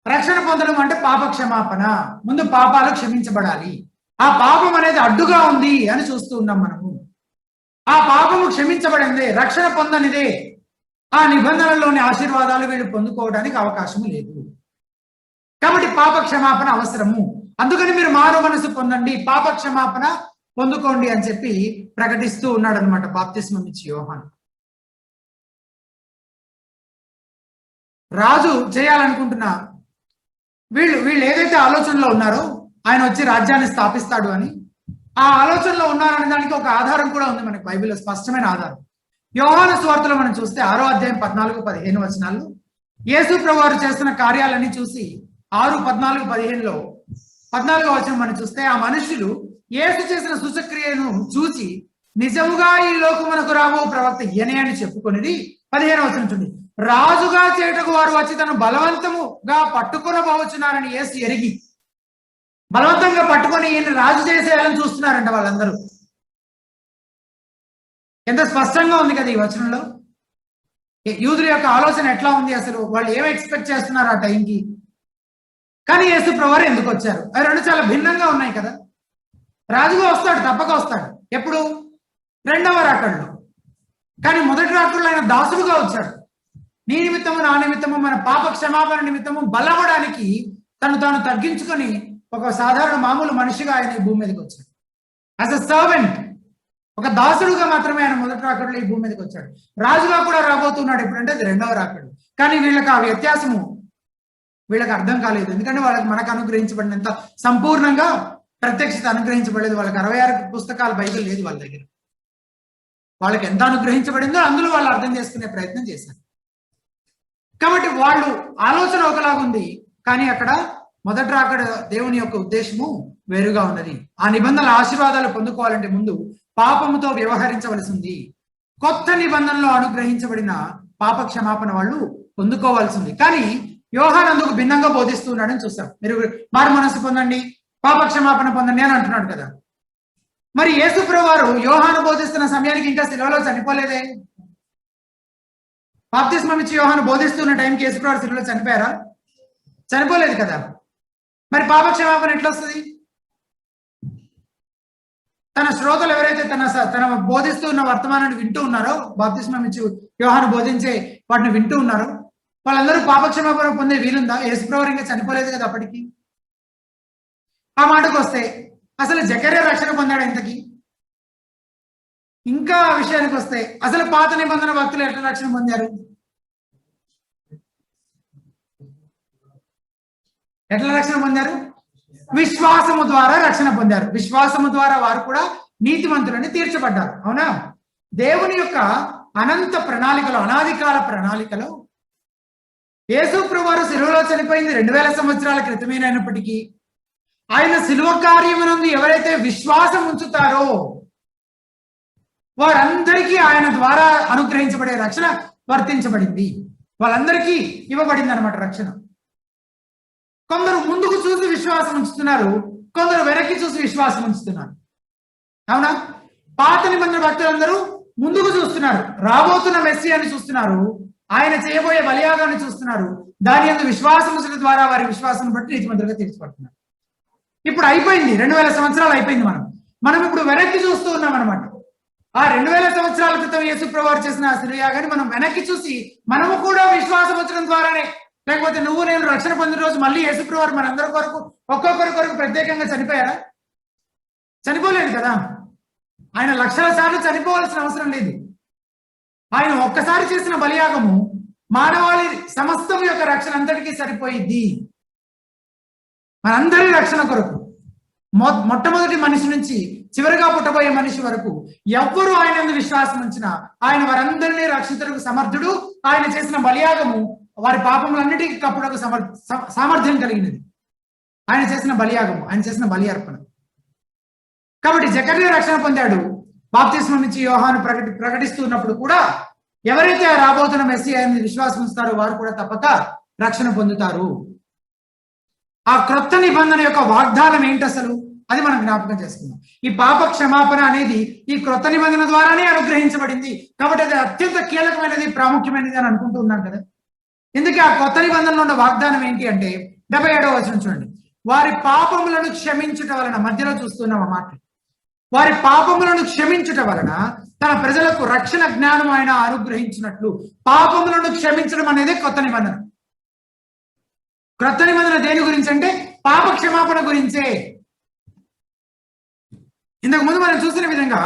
రక్షణ పొందడం అంటే పాప క్షమాపణ, ముందు పాపాలు క్షమించబడాలి. ఆ పాపం అనేది అడ్డుగా ఉంది అని చూస్తూ ఉన్నాం మనము. ఆ పాపము క్షమించబడిందే, రక్షణ పొందనిదే, ఆ నిబంధనల్లోని ఆశీర్వాదాలు వీళ్ళు పొందుకోవడానికి అవకాశం లేదు. కాబట్టి పాప క్షమాపణ అవసరము. అందుకని మీరు మారు మనసు పొందండి, పాప క్షమాపణ పొందుకోండి అని చెప్పి ప్రకటిస్తూ ఉన్నాడు అనమాట బాప్తిస్మం ఇచ్చి యోహాను. రాజు చేయాలనుకుంటున్నా వీళ్ళు ఏదైతే ఆలోచనలో ఉన్నారో ఆయన వచ్చి రాజ్యాన్ని స్థాపిస్తాడు అని, ఆ ఆలోచనలో ఉన్నారనే దానికి ఒక ఆధారం కూడా ఉంది మనకి బైబిల్లో, స్పష్టమైన ఆధారం. యోహాను సువార్తలో మనం చూస్తే 6వ అధ్యాయం 14-15 వచనాలు యేసు ప్రభువారు చేస్తున్న కార్యాలన్నీ చూసి 6:14-15లో 14వ వచనం మనం చూస్తే ఆ మనుషులు యేసు చేసిన సూచక్రియను చూసి నిజముగా ఈ లోకమునకు రాబో ప్రవక్త ఈయనే అని చెప్పుకొనిది. 15వ వచనం చూడండి. రాజుగా చేయుటకు వారు వచ్చి తను బలవంతముగా పట్టుకొనబోచున్నారని యేసు ఎరిగి, బలవంతంగా పట్టుకొని ఈయన రాజు చేసేయాలని చూస్తున్నారంట వాళ్ళందరూ. ఎంత స్పష్టంగా ఉంది కదా ఈ వచనంలో. యూదుల యొక్క ఆలోచన ఎట్లా ఉంది, అసలు వాళ్ళు ఏం ఎక్స్పెక్ట్ చేస్తున్నారు ఆ టైంకి. కానీ యేసు ప్రభువారు ఎందుకు వచ్చారు? అవి రెండు చాలా భిన్నంగా ఉన్నాయి కదా. రాజుగా వస్తాడు, తప్పక వస్తాడు. ఎప్పుడు? రెండవ రాకడలో. కానీ మొదటి రాకడలో ఆయన దాసుడుగా వచ్చాడు. నీ నిమిత్తము నా నిమిత్తము మన పాప క్షమాపణ నిమిత్తము బలపడానికి తను తాను తగ్గించుకొని ఒక సాధారణ మామూలు మనిషిగా ఆయన ఈ భూమి మీదకి వచ్చాడు. యాజ్ అ సర్వెంట్, ఒక దాసుడుగా మాత్రమే ఆయన మొదటి రాకడలో ఈ భూమి మీదకి వచ్చాడు. రాజుగా కూడా రాబోతున్నాడు ఎప్పుడంటే అది రెండవ రాకడు. కానీ వీళ్ళకి ఆ వ్యత్యాసము వీళ్ళకి అర్థం కాలేదు. ఎందుకంటే వాళ్ళకి మనకు అనుగ్రహించబడినంత సంపూర్ణంగా ప్రత్యక్షత అనుగ్రహించబడలేదు. వాళ్ళకి 66 పుస్తకాల బైబిల్ లేదు వాళ్ళ దగ్గర. వాళ్ళకి ఎంత అనుగ్రహించబడిందో అందులో వాళ్ళు అర్థం చేసుకునే ప్రయత్నం చేశారు. కాబట్టి వాళ్ళు ఆలోచన ఒకలాగుంది, కానీ అక్కడ మొదట రాకడ దేవుని యొక్క ఉద్దేశము వేరుగా ఉన్నది. ఆ నిబంధనల ఆశీర్వాదాలు పొందుకోవాలంటే ముందు పాపముతో వ్యవహరించవలసి ఉంది. కొత్త నిబంధనలో అనుగ్రహించబడిన పాప క్షమాపణ వాళ్ళు పొందుకోవాల్సింది. కానీ యోహాను అందుకు భిన్నంగా బోధిస్తూ ఉన్నాడని చూస్తాం. మీరు మారు మనసు పొందండి, పాప క్షమాపణ పొందండి అని అంటున్నాడు కదా. మరి యేసు ప్రభువారు యోహాను బోధిస్తున్న సమయానికి ఇంకా శిలువలో చనిపోలేదే. బాప్తిస్మం ఇచ్చి యోహాను బోధిస్తున్న టైంకి యేసు ప్రభువారు శిలువలో చనిపోయారా? చనిపోలేదు కదా. మరి పాప క్షమాపణ ఎట్లా వస్తుంది? తన శ్రోతలు ఎవరైతే తన బోధిస్తూ ఉన్న వర్తమానాన్ని వింటూ ఉన్నారో, బాప్తిస్మం ఇచ్చి యోహాను బోధించే వాటిని వింటూ ఉన్నారో, వాళ్ళందరూ పాపక్షమాపణ పొందే వీలుందా? యేసు ప్రభువారు ఇంకా చనిపోలేదు కదా అప్పటికి. ఆ మాటకు వస్తే అసలు జకర్యా రక్షణ పొందాడు ఇంతకి. ఇంకా ఆ విషయానికి వస్తే అసలు పాత నిబంధన భక్తులు ఎట్లా రక్షణ పొందారు? ఎట్లా రక్షణ పొందారు? విశ్వాసము ద్వారా రక్షణ పొందారు. విశ్వాసము ద్వారా వారు కూడా నీతిమంతులని తీర్చబడ్డారు. అవునా? దేవుని యొక్క అనంత ప్రణాళికలో, అనాదికాల ప్రణాళికలో యేసు ప్రభువారు శిలువలో చనిపోయింది 2000 సంవత్సరాల క్రితమేనైనప్పటికీ ఆయన శిలువ కార్యమునందు ఎవరైతే విశ్వాసం ఉంచుతారో వారందరికీ ఆయన ద్వారా అనుగ్రహించబడే రక్షణ వర్తించబడింది. వాళ్ళందరికీ ఇవ్వబడింది అనమాట రక్షణ. కొందరు ముందుకు చూసి విశ్వాసం ఉంచుతున్నారు, కొందరు వెనక్కి చూసి విశ్వాసం ఉంచుతున్నారు. అవునా? పాత నిబంధన భక్తులందరూ ముందుకు చూస్తున్నారు, రాబోతున్న మెస్సియాని చూస్తున్నారు, ఆయన చేయబోయే బలియాగాన్ని చూస్తున్నారు. దాని యందు విశ్వాసం ఉంచడం ద్వారా వారి విశ్వాసం బట్టి నీతిమంతులుగా తీర్చబడుతున్నారు. ఇప్పుడు అయిపోయింది, 2000 సంవత్సరాలు అయిపోయింది. మనం ఇప్పుడు వెనక్కి చూస్తూ ఉన్నాం అనమాట. ఆ 2000 సంవత్సరాల క్రితం యేసు ప్రభువారు చేసిన ఆ శిలువయాగాన్ని మనం వెనక్కి చూసి మనము కూడా విశ్వాసం ఉంచడం ద్వారానే, లేకపోతే నువ్వు నేను రక్షణ పొందిన రోజు మళ్ళీ యేసు ప్రభువారు మనందరి కొరకు ఒక్కొక్కరి కొరకు ప్రత్యేకంగా చనిపోయారా? చనిపోలేదు కదా. ఆయన లక్షల సార్లు చనిపోవాల్సిన అవసరం లేదు. ఆయన ఒక్కసారి చేసిన బలియాగము మానవాళి సమస్తం యొక్క రక్షణ అంతటికీ సరిపోయింది. మనందరి రక్షణ కొరకు మొట్టమొదటి మనిషి నుంచి చివరిగా పుట్టబోయే మనిషి వరకు ఎవ్వరు ఆయన విశ్వాసం ఉంచినా ఆయన వారందరినీ రక్షించడానికి సమర్థుడు. ఆయన చేసిన బలియాగము వారి పాపములన్నిటికీ కప్పుడకు సామర్థ్యం కలిగినది. ఆయన చేసిన బలియాగము, ఆయన చేసిన బలి అర్పణ. కాబట్టి జకర్యా రక్షణ పొందాడు. బాప్తిస్మం ఇచ్చి యోహాను ప్రకటిస్తున్నప్పుడు కూడా ఎవరైతే రాబోతున్న మెస్సియాని విశ్వాసం ఉంచుతారో వారు కూడా తప్పక రక్షణ పొందుతారు. ఆ క్రొత్త నిబంధన యొక్క వాగ్దానం ఏంటి అసలు? అది మనం జ్ఞాపకం చేసుకుందాం. ఈ పాప క్షమాపణ అనేది ఈ క్రొత్త నిబంధన ద్వారానే అనుగ్రహించబడింది. కాబట్టి అది అత్యంత కీలకమైనది, ప్రాముఖ్యమైనది అని అనుకుంటూ ఉన్నాం కదా. ఎందుకు ఆ కొత్త నిబంధనలో ఉన్న వాగ్దానం ఏంటి అంటే 77వ వచనం చూడండి. వారి పాపములను క్షమించుట వలన, మధ్యలో చూస్తున్నాం ఆ మాట, వారి పాపములను క్షమించుట వలన తన ప్రజలకు రక్షణ జ్ఞానం ఆయన అనుగ్రహించినట్లు. పాపములను క్షమించడం అనేది కొత్త నిబంధన. క్రొత్త నిబంధన దేని గురించి అంటే పాప క్షమాపణ గురించే. ఇంతకు ముందు మనం చూసిన విధంగా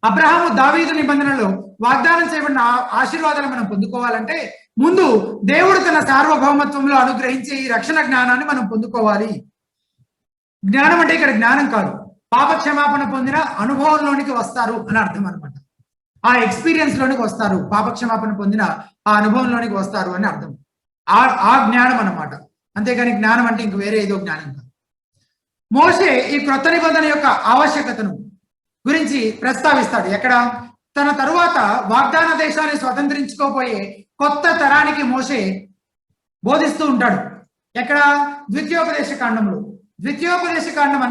అబ్రహాము దావీదు నిబంధనలో వాగ్దానం చేయబడిన ఆశీర్వాదాలు మనం పొందుకోవాలంటే ముందు దేవుడు తన సార్వభౌమత్వంలో అనుగ్రహించే ఈ రక్షణ జ్ఞానాన్ని మనం పొందుకోవాలి. జ్ఞానం అంటే ఇక్కడ జ్ఞానం కాదు, పాప క్షమాపణ పొందిన అనుభవంలోనికి వస్తారు అని అర్థం అనమాట. ఆ ఎక్స్పీరియన్స్ లోనికి వస్తారు, పాప క్షమాపణ పొందిన ఆ అనుభవంలోనికి వస్తారు అని అర్థం. ఆ జ్ఞానం అన్నమాట. అంతేగాని జ్ఞానం అంటే ఇంక వేరే ఏదో జ్ఞానం కాదు. మోషే ఈ క్రొత్త నిబంధన యొక్క ఆవశ్యకతను గురించి ప్రస్తావిస్తాడు. ఎక్కడ? తన తరువాత వాగ్దాన దేశాన్ని స్వతంత్రించుకోబోయే కొత్త తరానికి మోషే బోధిస్తూ ఉంటాడు. ఎక్కడ? ద్వితీయోపదేశ కాండంలో. ద్వితీయోపదేశ కాండం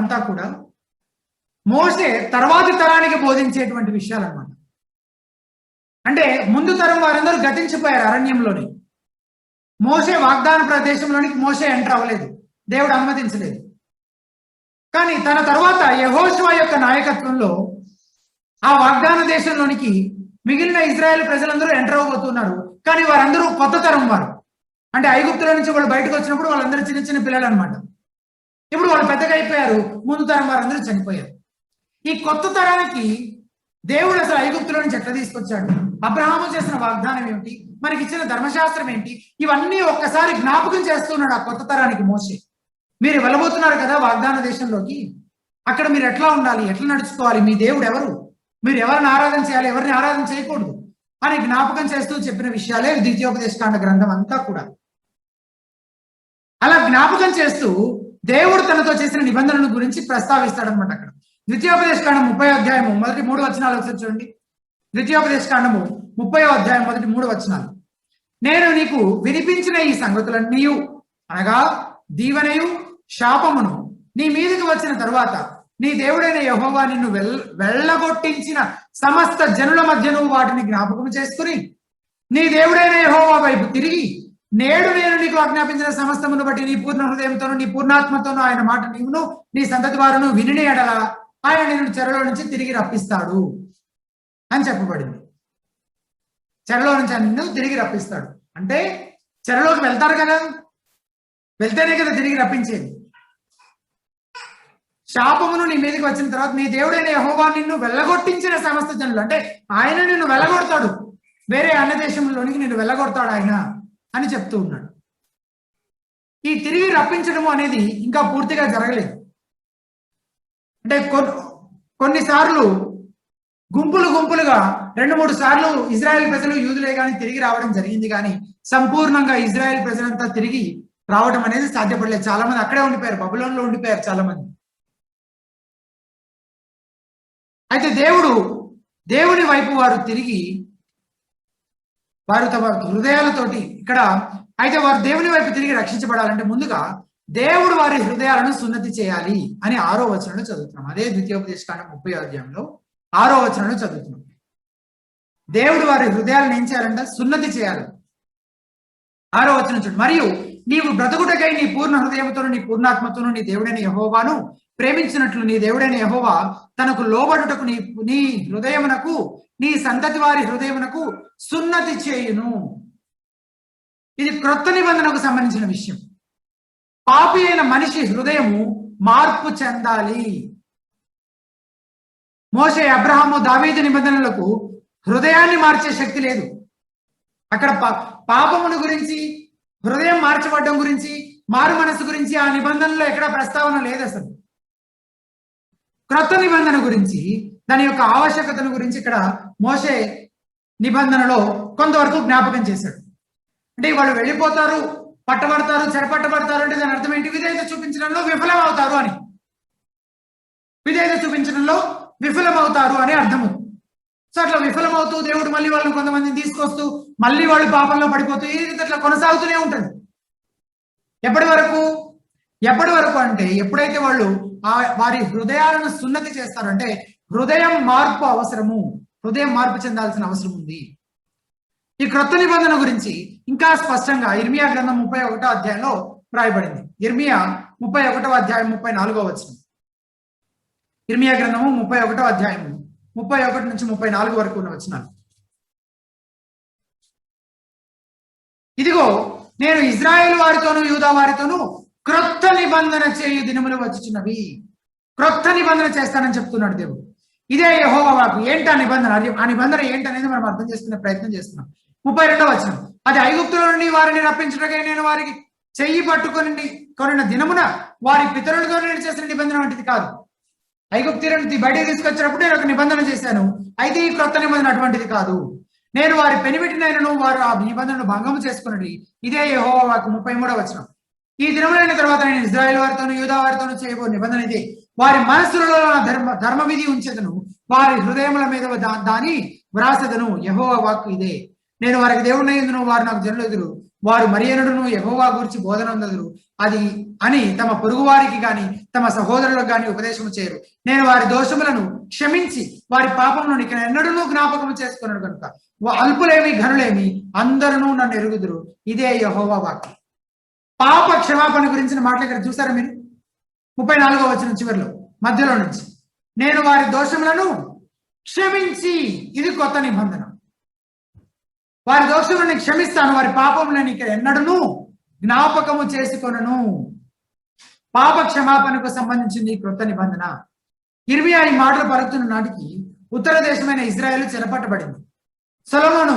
అంతా కూడా మోషే తర్వాతి తరానికి బోధించేటువంటి విషయాలు అన్నమాట. అంటే ముందు తరం వారందరూ గతించిపోయారు అరణ్యంలోని. మోషే వాగ్దాన ప్రదేశంలోనికి మోషే ఎంటర్ అవ్వలేదు, దేవుడు అనుమతించలేదు. కానీ తన తర్వాత యెహోషువ యొక్క నాయకత్వంలో ఆ వాగ్దాన దేశంలోనికి మిగిలిన ఇజ్రాయెల్ ప్రజలందరూ ఎంటర్ అవ్వబోతున్నారు. కానీ వారందరూ కొత్త తరం వారు. అంటే ఐగుప్తుల నుంచి వాళ్ళు బయటకు వచ్చినప్పుడు వాళ్ళందరూ చిన్న చిన్న పిల్లలు అనమాట. ఇప్పుడు వాళ్ళు పెద్దగా అయిపోయారు, ముందు తరం వారందరూ చనిపోయారు. ఈ కొత్త తరానికి దేవుడు అసలు ఐగుప్తుల నుంచి ఎట్లా తీసుకొచ్చాడు, అబ్రహాము చేసిన వాగ్దానం ఏమిటి, మనకి ఇచ్చిన ధర్మశాస్త్రం ఏంటి, ఇవన్నీ ఒక్కసారి జ్ఞాపకం చేస్తున్నాడు ఆ కొత్త తరానికి మోషే. మీరు వెళ్ళబోతున్నారు కదా వాగ్దాన దేశంలోకి, అక్కడ మీరు ఎట్లా ఉండాలి, ఎట్లా నడుచుకోవాలి, మీ దేవుడు ఎవరు, మీరు ఎవరిని ఆరాధన చేయాలి, ఎవరిని ఆరాధన చేయకూడదు అని జ్ఞాపకం చేస్తూ చెప్పిన విషయాలే ద్వితీయోపదేశకాండ గ్రంథం అంతా కూడా. అలా జ్ఞాపకం చేస్తూ దేవుడు తనతో చేసిన నిబంధనల గురించి ప్రస్తావిస్తాడనమాట. అక్కడ ద్వితీయోపదేశకాండం 30వ అధ్యాయము మొదటి 3 వచనాలు ఒకసారి చూడండి. ద్వితీయోపదేశకాండము 30వ అధ్యాయం మొదటి 3 వచనాలు. నేను నీకు వినిపించిన ఈ సంగతులన్నీ అనగా దీవెనయు శాపమును నీ మీదకి వచ్చిన తరువాత నీ దేవుడైన యెహోవా నిన్ను వెళ్ళగొట్టించిన సమస్త జనుల మధ్య నువ్వు వాటిని జ్ఞాపకం చేసుకుని నీ దేవుడైన యెహోవా వైపు తిరిగి నేడు నేను నీకు ఆజ్ఞాపించిన సమస్తమును బట్టి నీ పూర్ణ హృదయంతోను నీ పూర్ణాత్మతోను ఆయన మాట నీవును నీ సంతతి వారును విని ఎడల ఆయన నిన్ను చెరలో నుంచి తిరిగి రప్పిస్తాడు అని చెప్పబడింది. చెరలో నుంచి నిన్ను తిరిగి రప్పిస్తాడు అంటే చెరలోకి వెళ్తారు కదా, వెళ్తేనే కదా తిరిగి రప్పించేది. శాపమును నీ మీదకి వచ్చిన తర్వాత నీ దేవుడైన యెహోవా నిన్ను వెళ్ళగొట్టించిన సమస్త జనులు అంటే ఆయన నిన్ను వెళ్ళగొడతాడు, వేరే అన్య దేశంలోనికి నిన్ను వెళ్ళగొడతాడు ఆయన అని చెప్తూ ఉన్నాడు. ఈ తిరిగి రప్పించడము అనేది ఇంకా పూర్తిగా జరగలేదు. అంటే కొన్నిసార్లు గుంపులుగా 2-3 సార్లు ఇజ్రాయెల్ ప్రజలు యూదులే కానీ తిరిగి రావడం జరిగింది, కానీ సంపూర్ణంగా ఇజ్రాయెల్ ప్రజలంతా తిరిగి రావడం అనేది సాధ్యపడలేదు. చాలా మంది అక్కడే ఉండిపోయారు, బబులోన్లో ఉండిపోయారు చాలా మంది. అయితే దేవుని వైపు వారు తిరిగి వారు తమ హృదయాలతోటి ఇక్కడ అయితే వారు దేవుని వైపు తిరిగి రక్షించబడాలంటే ముందుగా దేవుడు వారి హృదయాలను సున్నతి చేయాలి అని 6వ వచనంలో చదువుతున్నాం. అదే ద్వితీయోపదేశకాండం 30వ అధ్యాయంలో 6వ వచనంలో చదువుతున్నాం. దేవుడు వారి హృదయాలను ఏం చేయాలంటే సున్నతి చేయాలి. 6వ వచనం చూడండి. మరియు నీవు బ్రతుకుటకై నీ పూర్ణ హృదయంతోను నీ పూర్ణాత్మతోను నీ దేవుడైన యెహోవాను ప్రేమించినట్లు నీ దేవుడైన యెహోవా తనకు లోబడుటకు నీ హృదయమునకు నీ సంతతి వారి హృదయమునకు సున్నతి చేయును. ఇది క్రొత్త నిబంధనకు సంబంధించిన విషయం. పాపి అయిన మనిషి హృదయము మార్పు చెందాలి. మోషే, అబ్రహాము, దావీదు నిబంధనలకు హృదయాన్ని మార్చే శక్తి లేదు. అక్కడ పాపమును గురించి, హృదయం మార్చబడడం గురించి, మారు మనసు గురించి ఆ నిబంధనలో ఎక్కడ ప్రస్తావన లేదు. అసలు క్రొత్త నిబంధన గురించి, దాని యొక్క ఆవశ్యకతను గురించి ఇక్కడ మోషే నిబంధనలో కొంతవరకు జ్ఞాపకం చేశాడు. అంటే వాళ్ళు వెళ్ళిపోతారు, పట్టబడతారు, చెరపట్టబడతారు అంటే దాని అర్థం ఏంటి? విధేయత చూపించడంలో విఫలం అవుతారు అని. విధేయత చూపించడంలో విఫలం అవుతారు అని అర్థము. సో అట్లా విఫలమవుతూ దేవుడు మళ్ళీ వాళ్ళని కొంతమందిని తీసుకొస్తూ మళ్ళీ వాళ్ళు పాపంలో పడిపోతూ ఈ రీతి అట్లా కొనసాగుతూనే ఉంటుంది. ఎప్పటి వరకు అంటే ఎప్పుడైతే వాళ్ళు వారి హృదయాలను సున్నతి చేస్తారంటే హృదయం మార్పు అవసరము, హృదయం మార్పు చెందాల్సిన అవసరం ఉంది. ఈ క్రొత్త నిబంధన గురించి ఇంకా స్పష్టంగా ఇర్మియా గ్రంథం 31వ అధ్యాయంలో రాయబడింది. ఇర్మియా 31వ అధ్యాయం 34వ వచనం. ఇర్మియా గ్రంథము 31వ అధ్యాయము 31 నుంచి 34 వరకు ఉన్న వచనాలు. ఇదిగో నేను ఇజ్రాయేల్ వారితోనూ యూదా వారితోనూ క్రొత్త నిబంధన చేయు దినములు వచ్చుచున్నవి. క్రొత్త నిబంధన చేస్తానని చెప్తున్నాడు దేవుడు. ఇదే యెహోవా వాక్కు. ఏంటి ఆ నిబంధన? ఆ నిబంధన ఏంటనేది మనం అర్థం చేసుకునే ప్రయత్నం చేస్తున్నాం. 32వ వచనం. అది ఐగుప్తుల నుండి వారిని రప్పించుటకై నేను వారికి చెయ్యి కొనిన దినమున వారి పితరులతో నేను చేసిన నిబంధన వంటిది కాదు. ఐగుప్తీయులను బయటికి తీసుకొచ్చినప్పుడు నేను ఒక నిబంధన చేశాను, అయితే ఈ క్రొత్త నిబంధన అటువంటిది కాదు. నేను వారి పెనిమిటినైనను వారు ఆ నిబంధనను భంగము చేసుకున్నది. ఇదే యెహోవా వాక్కు. 33వ వచనం. ఈ దినములైన తర్వాత నేను ఇజ్రాయేల్ వారితోనూ యూదా వారితోనూ చేయబో నిబంధన ఇది, వారి మనస్సులలో నా ధర్మ విధి ఉంచెదను, వారి హృదయముల మీద దాని వ్రాసెదను. యెహోవా వాక్కు ఇదే. నేను వారికి దేవుడైందును, వారు నాకు జనులెదురు, వారు మరియనుడును యెహోవా గురించి బోధన అందదురు అది అని తమ పొరుగు వారికి గాని తమ సహోదరులకు గాని ఉపదేశము చేయరు. నేను వారి దోషములను క్షమించి వారి పాపమును ఇక ఎన్నడూ జ్ఞాపకము చేసుకున్నాడు కనుక అల్పులేమి ఘనులేమి అందరూ నన్ను ఎరుగుదురు. ఇదే యెహోవా వాక్యం. పాప క్షమాపణ గురించిన మాటలు ఇక్కడ చూసారా మీరు? 34వ వచనం చివరిలో మధ్యలో నుంచి, నేను వారి దోషములను క్షమించి, ఇది కొత్త నిబంధన. వారి దోషములను క్షమిస్తాను, వారి పాపములను ఇక్కడ ఎన్నడూ జ్ఞాపకము చేసుకొనను. పాప క్షమాపణకు సంబంధించింది క్రొత్త నిబంధన. ఇర్మియా ఈ మాటలు పలుకుతున్న నాటికి ఉత్తర దేశమైన ఇజ్రాయెల్ చెరపట్టబడింది. సొలొమోను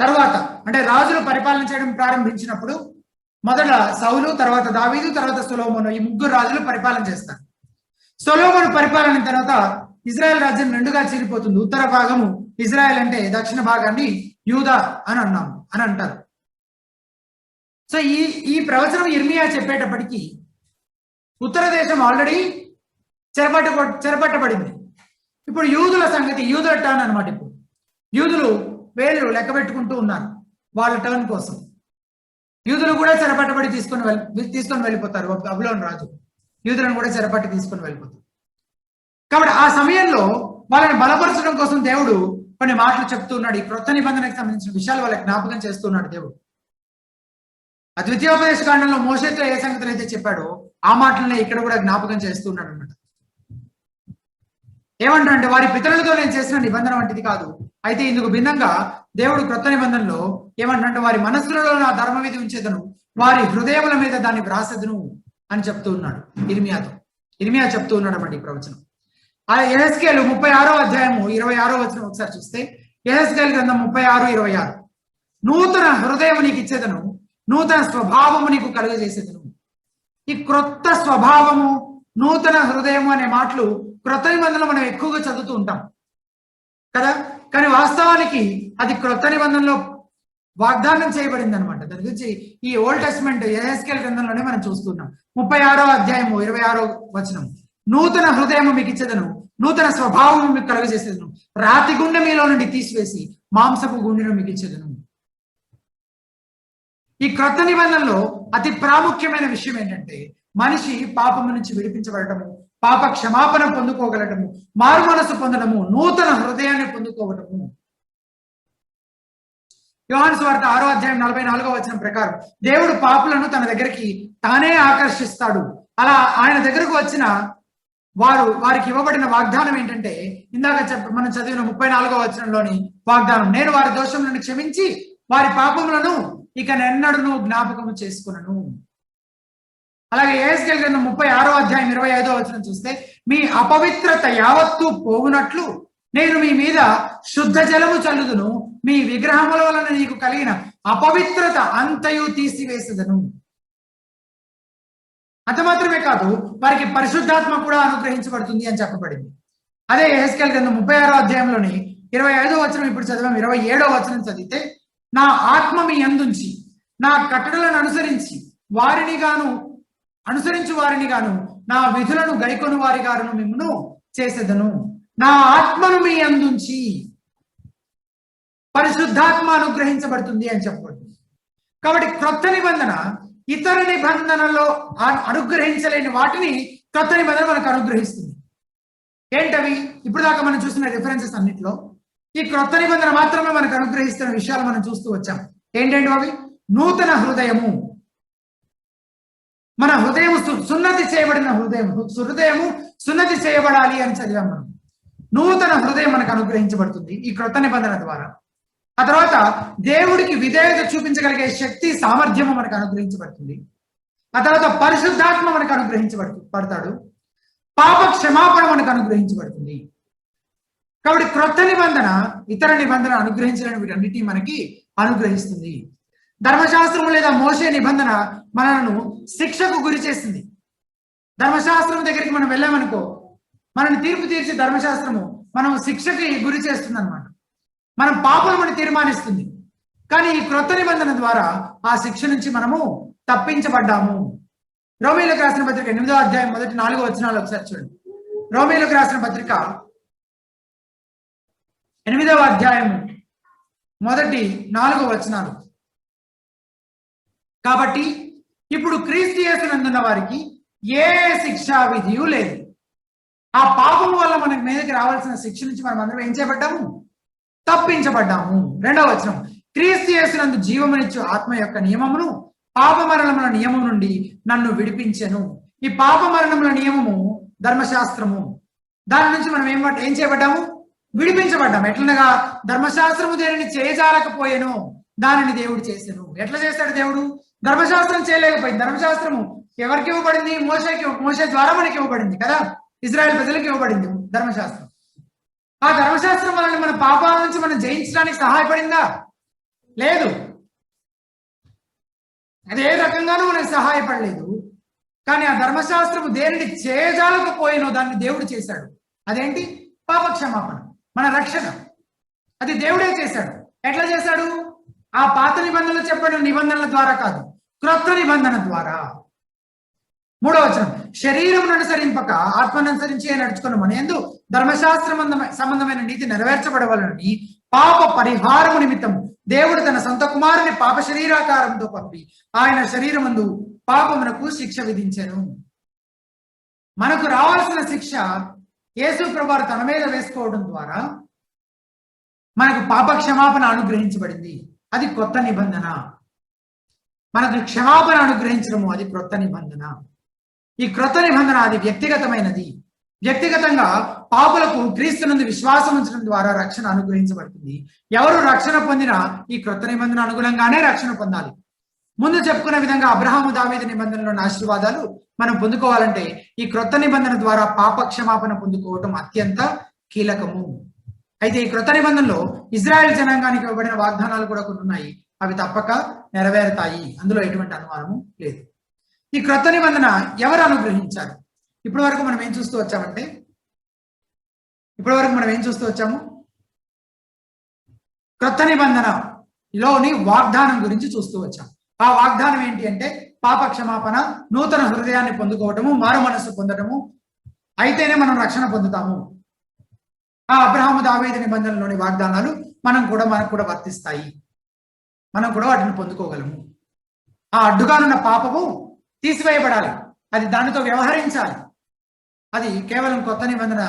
తర్వాత అంటే రాజులు పరిపాలన చేయడం ప్రారంభించినప్పుడు మొదట సౌలు, తర్వాత దావీదు, తర్వాత సొలొమోను, ఈ ముగ్గురు రాజులు పరిపాలన చేస్తారు. సొలొమోను పరిపాలన తర్వాత ఇజ్రాయెల్ రాజ్యం రెండుగా చీలిపోతుంది. ఉత్తర భాగము ఇజ్రాయెల్ అంటే దక్షిణ భాగాన్ని యూదా అని అంటారు. సో ఈ ప్రవచనం ఇర్మియా చెప్పేటప్పటికీ ఉత్తర దేశం ఆల్రెడీ చెరపట్టబడింది. ఇప్పుడు యూదుల సంగతి, యూదుల టర్న్ అనమాట. ఇప్పుడు యూదులు వేళ్ళు లెక్క పెట్టుకుంటూ ఉన్నారు వాళ్ళ టర్న్ కోసం. యూదులు కూడా చెరపట్టబడి తీసుకొని వెళ్ళిపోతారు. బబులోను రాజు యూదులను కూడా చెరపట్టి తీసుకొని వెళ్ళిపోతారు. కాబట్టి ఆ సమయంలో వాళ్ళని బలపరచడం కోసం దేవుడు కొన్ని మాటలు చెప్తూ ఉన్నాడు. ఈ క్రొత్త నిబంధనకు సంబంధించిన విషయాలు వాళ్ళకి జ్ఞాపకం చేస్తున్నాడు దేవుడు. ద్వితీయోపదేశ కాండంలో మోషేతో ఏ సంగతులు అయితే చెప్పాడో ఆ మాటలనే ఇక్కడ కూడా జ్ఞాపకం చేస్తున్నాడు అనమాట. ఏమంటారంటే వారి పితరులతో నేను చేసిన నిబంధన వంటిది కాదు, అయితే ఇందుకు భిన్నంగా దేవుడు క్రొత్త నిబంధనలో ఏమంటారంటే వారి మనస్సులలో నా ధర్మ విధి ఉంచేదను, వారి హృదయముల మీద దాన్ని వ్రాసెదను అని చెప్తూ ఉన్నాడు ఇర్మియాతో. ఇర్మియా చెప్తూ ఉన్నాడు అన్నమాట ఈ ప్రవచనం. ఆ యెహెజ్కేలు 36వ అధ్యాయము 26వ వచనం ఒకసారి చూస్తే, యెహెజ్కేలు గ్రంథం 36:26, నూతన హృదయము నీకు ఇచ్చేదను, నూతన స్వభావము నీకు కలుగజేసేదను. ఈ క్రొత్త స్వభావము, నూతన హృదయము అనే మాటలు క్రొత్త నిబంధనలో మనం ఎక్కువగా చదువుతూ ఉంటాం కదా. కానీ వాస్తవానికి అది క్రొత్త నిబంధనలో వాగ్దానం చేయబడింది అనమాట. దాని గురించి ఈ ఓల్డ్ టెస్ట్మెంట్ యెహెజ్కేలు గ్రంథంలోనే మనం చూస్తున్నాం. 36వ అధ్యాయము 26వ వచనం, నూతన హృదయము మీకు ఇచ్చేదను, నూతన స్వభావము మీకు కలుగజేసేదను, రాతి గుండె మీలో నుండి తీసివేసి మాంసపు గుండెను మీకు ఇచ్చేదను. ఈ క్రొత్త నిబంధనలో అతి ప్రాముఖ్యమైన విషయం ఏంటంటే మనిషి పాపము నుంచి విడిపించబడటము, పాప క్షమాపణ పొందుకోగలటము, మారు మనసు పొందడము, నూతన హృదయాన్ని పొందుకోవటము. యోహాను సువార్త 6వ అధ్యాయం 44వ వచనం ప్రకారం దేవుడు పాపులను తన దగ్గరికి తానే ఆకర్షిస్తాడు. అలా ఆయన దగ్గరకు వచ్చిన వారికి ఇవ్వబడిన వాగ్దానం ఏంటంటే ఇందాక మనం చదివిన 34వ వచనంలోని వాగ్దానం, నేను వారి దోషములను క్షమించి వారి పాపములను ఇక నెన్నడూ జ్ఞాపకము చేసుకున్నాను. అలాగే యెహెజ్కేలు గ్రంథం 36వ అధ్యాయం 25వ వచనం చూస్తే, మీ అపవిత్రత యావత్తు పోవునట్లు నేను మీ మీద శుద్ధ జలము చల్లుదును, మీ విగ్రహముల వలన నీకు కలిగిన అపవిత్రత అంతయు తీసివేసేదను. అంత మాత్రమే కాదు, వారికి పరిశుద్ధాత్మ కూడా అనుగ్రహించబడుతుంది అని చెప్పబడింది. అదే యెహెజ్కేలు గ్రంథం 36వ అధ్యాయంలోని 25వ వచనం ఇప్పుడు చదివాం. 27వ వచనం చదివితే, నా ఆత్మ మీ యందుంచి నా కట్టడలను అనుసరించి వారిని గాను నా విధులను గైకొను వారి గారును మిమ్మును చేసేదను. నా ఆత్మను మీ యందుంచి, పరిశుద్ధాత్మ అనుగ్రహించబడుతుంది అని చెప్పబడుతుంది. కాబట్టి క్రొత్త నిబంధన ఇతర నిబంధనలో అనుగ్రహించలేని వాటిని క్రొత్త నిబంధన మనకు అనుగ్రహిస్తుంది. ఏంటవి? ఇప్పుడు దాకా మనం చూసిన రిఫరెన్సెస్ అన్నింటిలో ఈ క్రొత్త నిబంధన మాత్రమే మనకు అనుగ్రహిస్తున్న విషయాలు మనం చూస్తూ వచ్చాం. ఏంటంటే అవి నూతన హృదయము, మన హృదయం సున్నతి చేయబడిన హృదయము సున్నతి చేయబడాలి అని చదివాం మనం. నూతన హృదయం మనకు అనుగ్రహించబడుతుంది ఈ క్రొత్త నిబంధన ద్వారా. ఆ తర్వాత దేవుడికి విధేయత చూపించగలిగే శక్తి, సామర్థ్యము మనకు అనుగ్రహించబడుతుంది. ఆ తర్వాత పరిశుద్ధాత్మ మనకు అనుగ్రహించబడతాడు. పాప క్షమాపణ మనకు అనుగ్రహించబడుతుంది. కాబట్టి క్రొత్త నిబంధన ఇతర నిబంధన అనుగ్రహించలేని వీటన్నిటిని మనకి అనుగ్రహిస్తుంది. ధర్మశాస్త్రము లేదా మోషే నిబంధన మనను శిక్షకు గురి చేస్తుంది. ధర్మశాస్త్రం దగ్గరికి మనం వెళ్ళామనుకో, మనల్ని తీర్పు తీర్చే ధర్మశాస్త్రము మనం శిక్షకి గురి చేస్తుంది అనమాట. మనం పాపమని తీర్మానిస్తుంది. కానీ ఈ క్రొత్త నిబంధన ద్వారా ఆ శిక్ష నుంచి మనము తప్పించబడ్డాము. రోమీయులకు రాసిన పత్రిక 8వ అధ్యాయం మొదటి 4 వచనాలు ఒకసారి చూడండి. రోమీయులకు రాసిన పత్రిక 8వ అధ్యాయము మొదటి 4 వచనాలు. కాబట్టి ఇప్పుడు క్రీస్తు యేసునందున్న వారికి ఏ శిక్షా విధియు లేదు. ఆ పాపం వల్ల మనకి మీదకి రావాల్సిన శిక్ష నుంచి మనం అందరం ఏం చేయబడ్డాము? తప్పించబడ్డాము. 2వ వచనం, క్రీస్తు యేసునందు జీవమునిచ్చు ఆత్మ యొక్క నియమమును పాప మరణముల నియమం నుండి నన్ను విడిపించెను. ఈ పాప మరణముల నియమము ధర్మశాస్త్రము. దాని నుంచి మనం ఏం చేయబడ్డాము? విడిపించబడ్డాము. ఎట్లనగా ధర్మశాస్త్రము దేనిని చేయజాలకపోయేను దానిని దేవుడు చేశాను. ఎట్లా చేశాడు దేవుడు? ధర్మశాస్త్రం చేయలేకపోయింది. ధర్మశాస్త్రము ఎవరికి ఇవ్వబడింది? మోషే ద్వారా మనకి ఇవ్వబడింది కదా, ఇజ్రాయెల్ ప్రజలకు ఇవ్వబడింది ధర్మశాస్త్రం. ఆ ధర్మశాస్త్రం వలన మన పాపాల నుంచి మనం జయించడానికి సహాయపడిందా? లేదు. అది ఏ రకంగానూ మనకు సహాయపడలేదు. కానీ ఆ ధర్మశాస్త్రము దేనిని చేయజాలకపోయినో దాన్ని దేవుడు చేశాడు. అదేంటి? పాప క్షమాపణ, మన రక్షణ. అది దేవుడే చేశాడు. ఎట్లా చేశాడు? ఆ పాత నిబంధనలు చెప్పిన నిబంధనల ద్వారా కాదు, క్రొత్త నిబంధన ద్వారా. 3వ వచనం, శరీరం అనుసరింపక ఆత్మను అనుసరించి నడుచుకున్న మన యందు ధర్మశాస్త్ర సంబంధమైన నీతి నెరవేర్చబడవలనని పాప పరిహారము నిమిత్తం దేవుడు తన సొంత కుమారుని పాప శరీరాకారంతో పంపి ఆయన శరీరమందు పాపమునకు శిక్ష విధించెను. మనకు రావాల్సిన శిక్ష యేసు ప్రభువు తన మీద వేసుకోవడం ద్వారా మనకు పాప క్షమాపణ అనుగ్రహించబడింది. అది కొత్త నిబంధన. మనకు క్షమాపణ అనుగ్రహించడము అది క్రొత్త నిబంధన. ఈ క్రొత్త నిబంధన అది వ్యక్తిగతమైనది. వ్యక్తిగతంగా పాపులకు క్రీస్తునందు విశ్వాసం ఉంచడం ద్వారా రక్షణ అనుగ్రహించబడుతుంది. ఎవరు రక్షణ పొందినా ఈ క్రొత్త నిబంధన అనుగుణంగానే రక్షణ పొందాలి. ముందు చెప్పుకున్న విధంగా అబ్రహాము దావీదు నిబంధనలోని ఆశీర్వాదాలు మనం పొందుకోవాలంటే ఈ క్రొత్త నిబంధన ద్వారా పాప క్షమాపణ పొందుకోవటం అత్యంత కీలకము. అయితే ఈ క్రొత్త నిబంధనలో ఇజ్రాయెల్ జనాంగానికి ఇవ్వబడిన వాగ్దానాలు కూడా కొన్ని ఉన్నాయి. అవి తప్పక నెరవేరుతాయి. అందులో ఎటువంటి అనుమానము లేదు. ఈ క్రొత్త నిబంధన ఎవరు అనుగ్రహించారు? ఇప్పటి వరకు మనం ఏం చూస్తూ వచ్చాము? క్రొత్త నిబంధనలోని వాగ్దానం గురించి చూస్తూ వచ్చాము. ఆ వాగ్దానం ఏంటి అంటే పాప క్షమాపణ, నూతన హృదయాన్ని పొందుకోవటము, మారు మనస్సు పొందటము. అయితేనే మనం రక్షణ పొందుతాము. ఆ అబ్రహాము దావీదు నిబంధనలోని వాగ్దానాలు మనకు కూడా వర్తిస్తాయి. మనం కూడా వాటిని పొందుకోగలము. ఆ అడ్డుగానున్న పాపము తీసివేయబడాలి. అది దానితో వ్యవహరించాలి. అది కేవలం కొత్త నిబంధన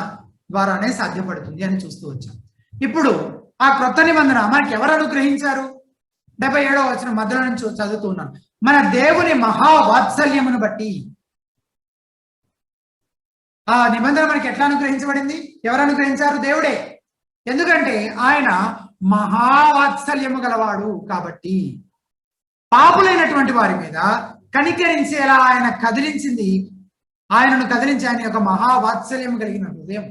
ద్వారానే సాధ్యపడుతుంది అని చూస్తూ వచ్చాం. ఇప్పుడు ఆ క్రొత్త నిబంధన మనకి ఎవరు అనుగ్రహించారు? 77వ వచనం మధ్యలో నుంచి చదువుతున్నాను. మన దేవుని మహావాత్సల్యమును బట్టి. ఆ నిబంధన మనకి ఎట్లా అనుగ్రహించబడింది? ఎవరు అనుగ్రహించారు? దేవుడే. ఎందుకంటే ఆయన మహావాత్సల్యము గలవాడు కాబట్టి. పాపులైనటువంటి వారి మీద కనికరించేలా ఆయన ఆయనను కదిలించి ఆయన యొక్క మహావాత్సల్యం కలిగిన హృదయం.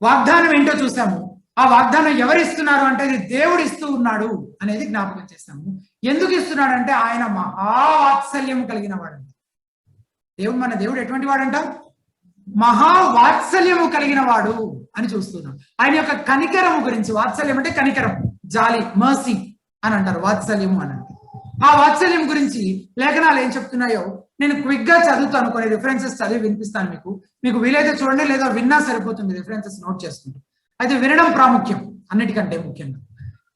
వాగ్దానం ఏంటో చూసాము. ఆ వాగ్దానం ఎవరిస్తున్నారు అంటే అది దేవుడు ఇస్తూ ఉన్నాడు అనేది జ్ఞాపకం చేస్తాము. ఎందుకు ఇస్తున్నాడు అంటే ఆయన మహావాత్సల్యం కలిగిన వాడు. మన దేవుడు ఎటువంటి వాడంట? మహావాత్సల్యము కలిగిన వాడు అని చూస్తున్నాం. ఆయన యొక్క కనికరము గురించి. వాత్సల్యం అంటే కనికరం, జాలి, మర్సీ అని అంటారు. వాత్సల్యము అని అంటారు. ఆ వాత్సల్యం గురించి లేఖనాలు ఏం చెప్తున్నాయో నేను క్విక్ గా చదువుతాను. కొన్ని రిఫరెన్సెస్ చదివి వినిపిస్తాను మీకు వీలైతే చూడండి, లేదా విన్నా సరిపోతుంది. రిఫరెన్సెస్ నోట్ చేసుకుంటూ. అయితే వినడం ప్రాముఖ్యం అన్నిటికంటే ముఖ్యంగా.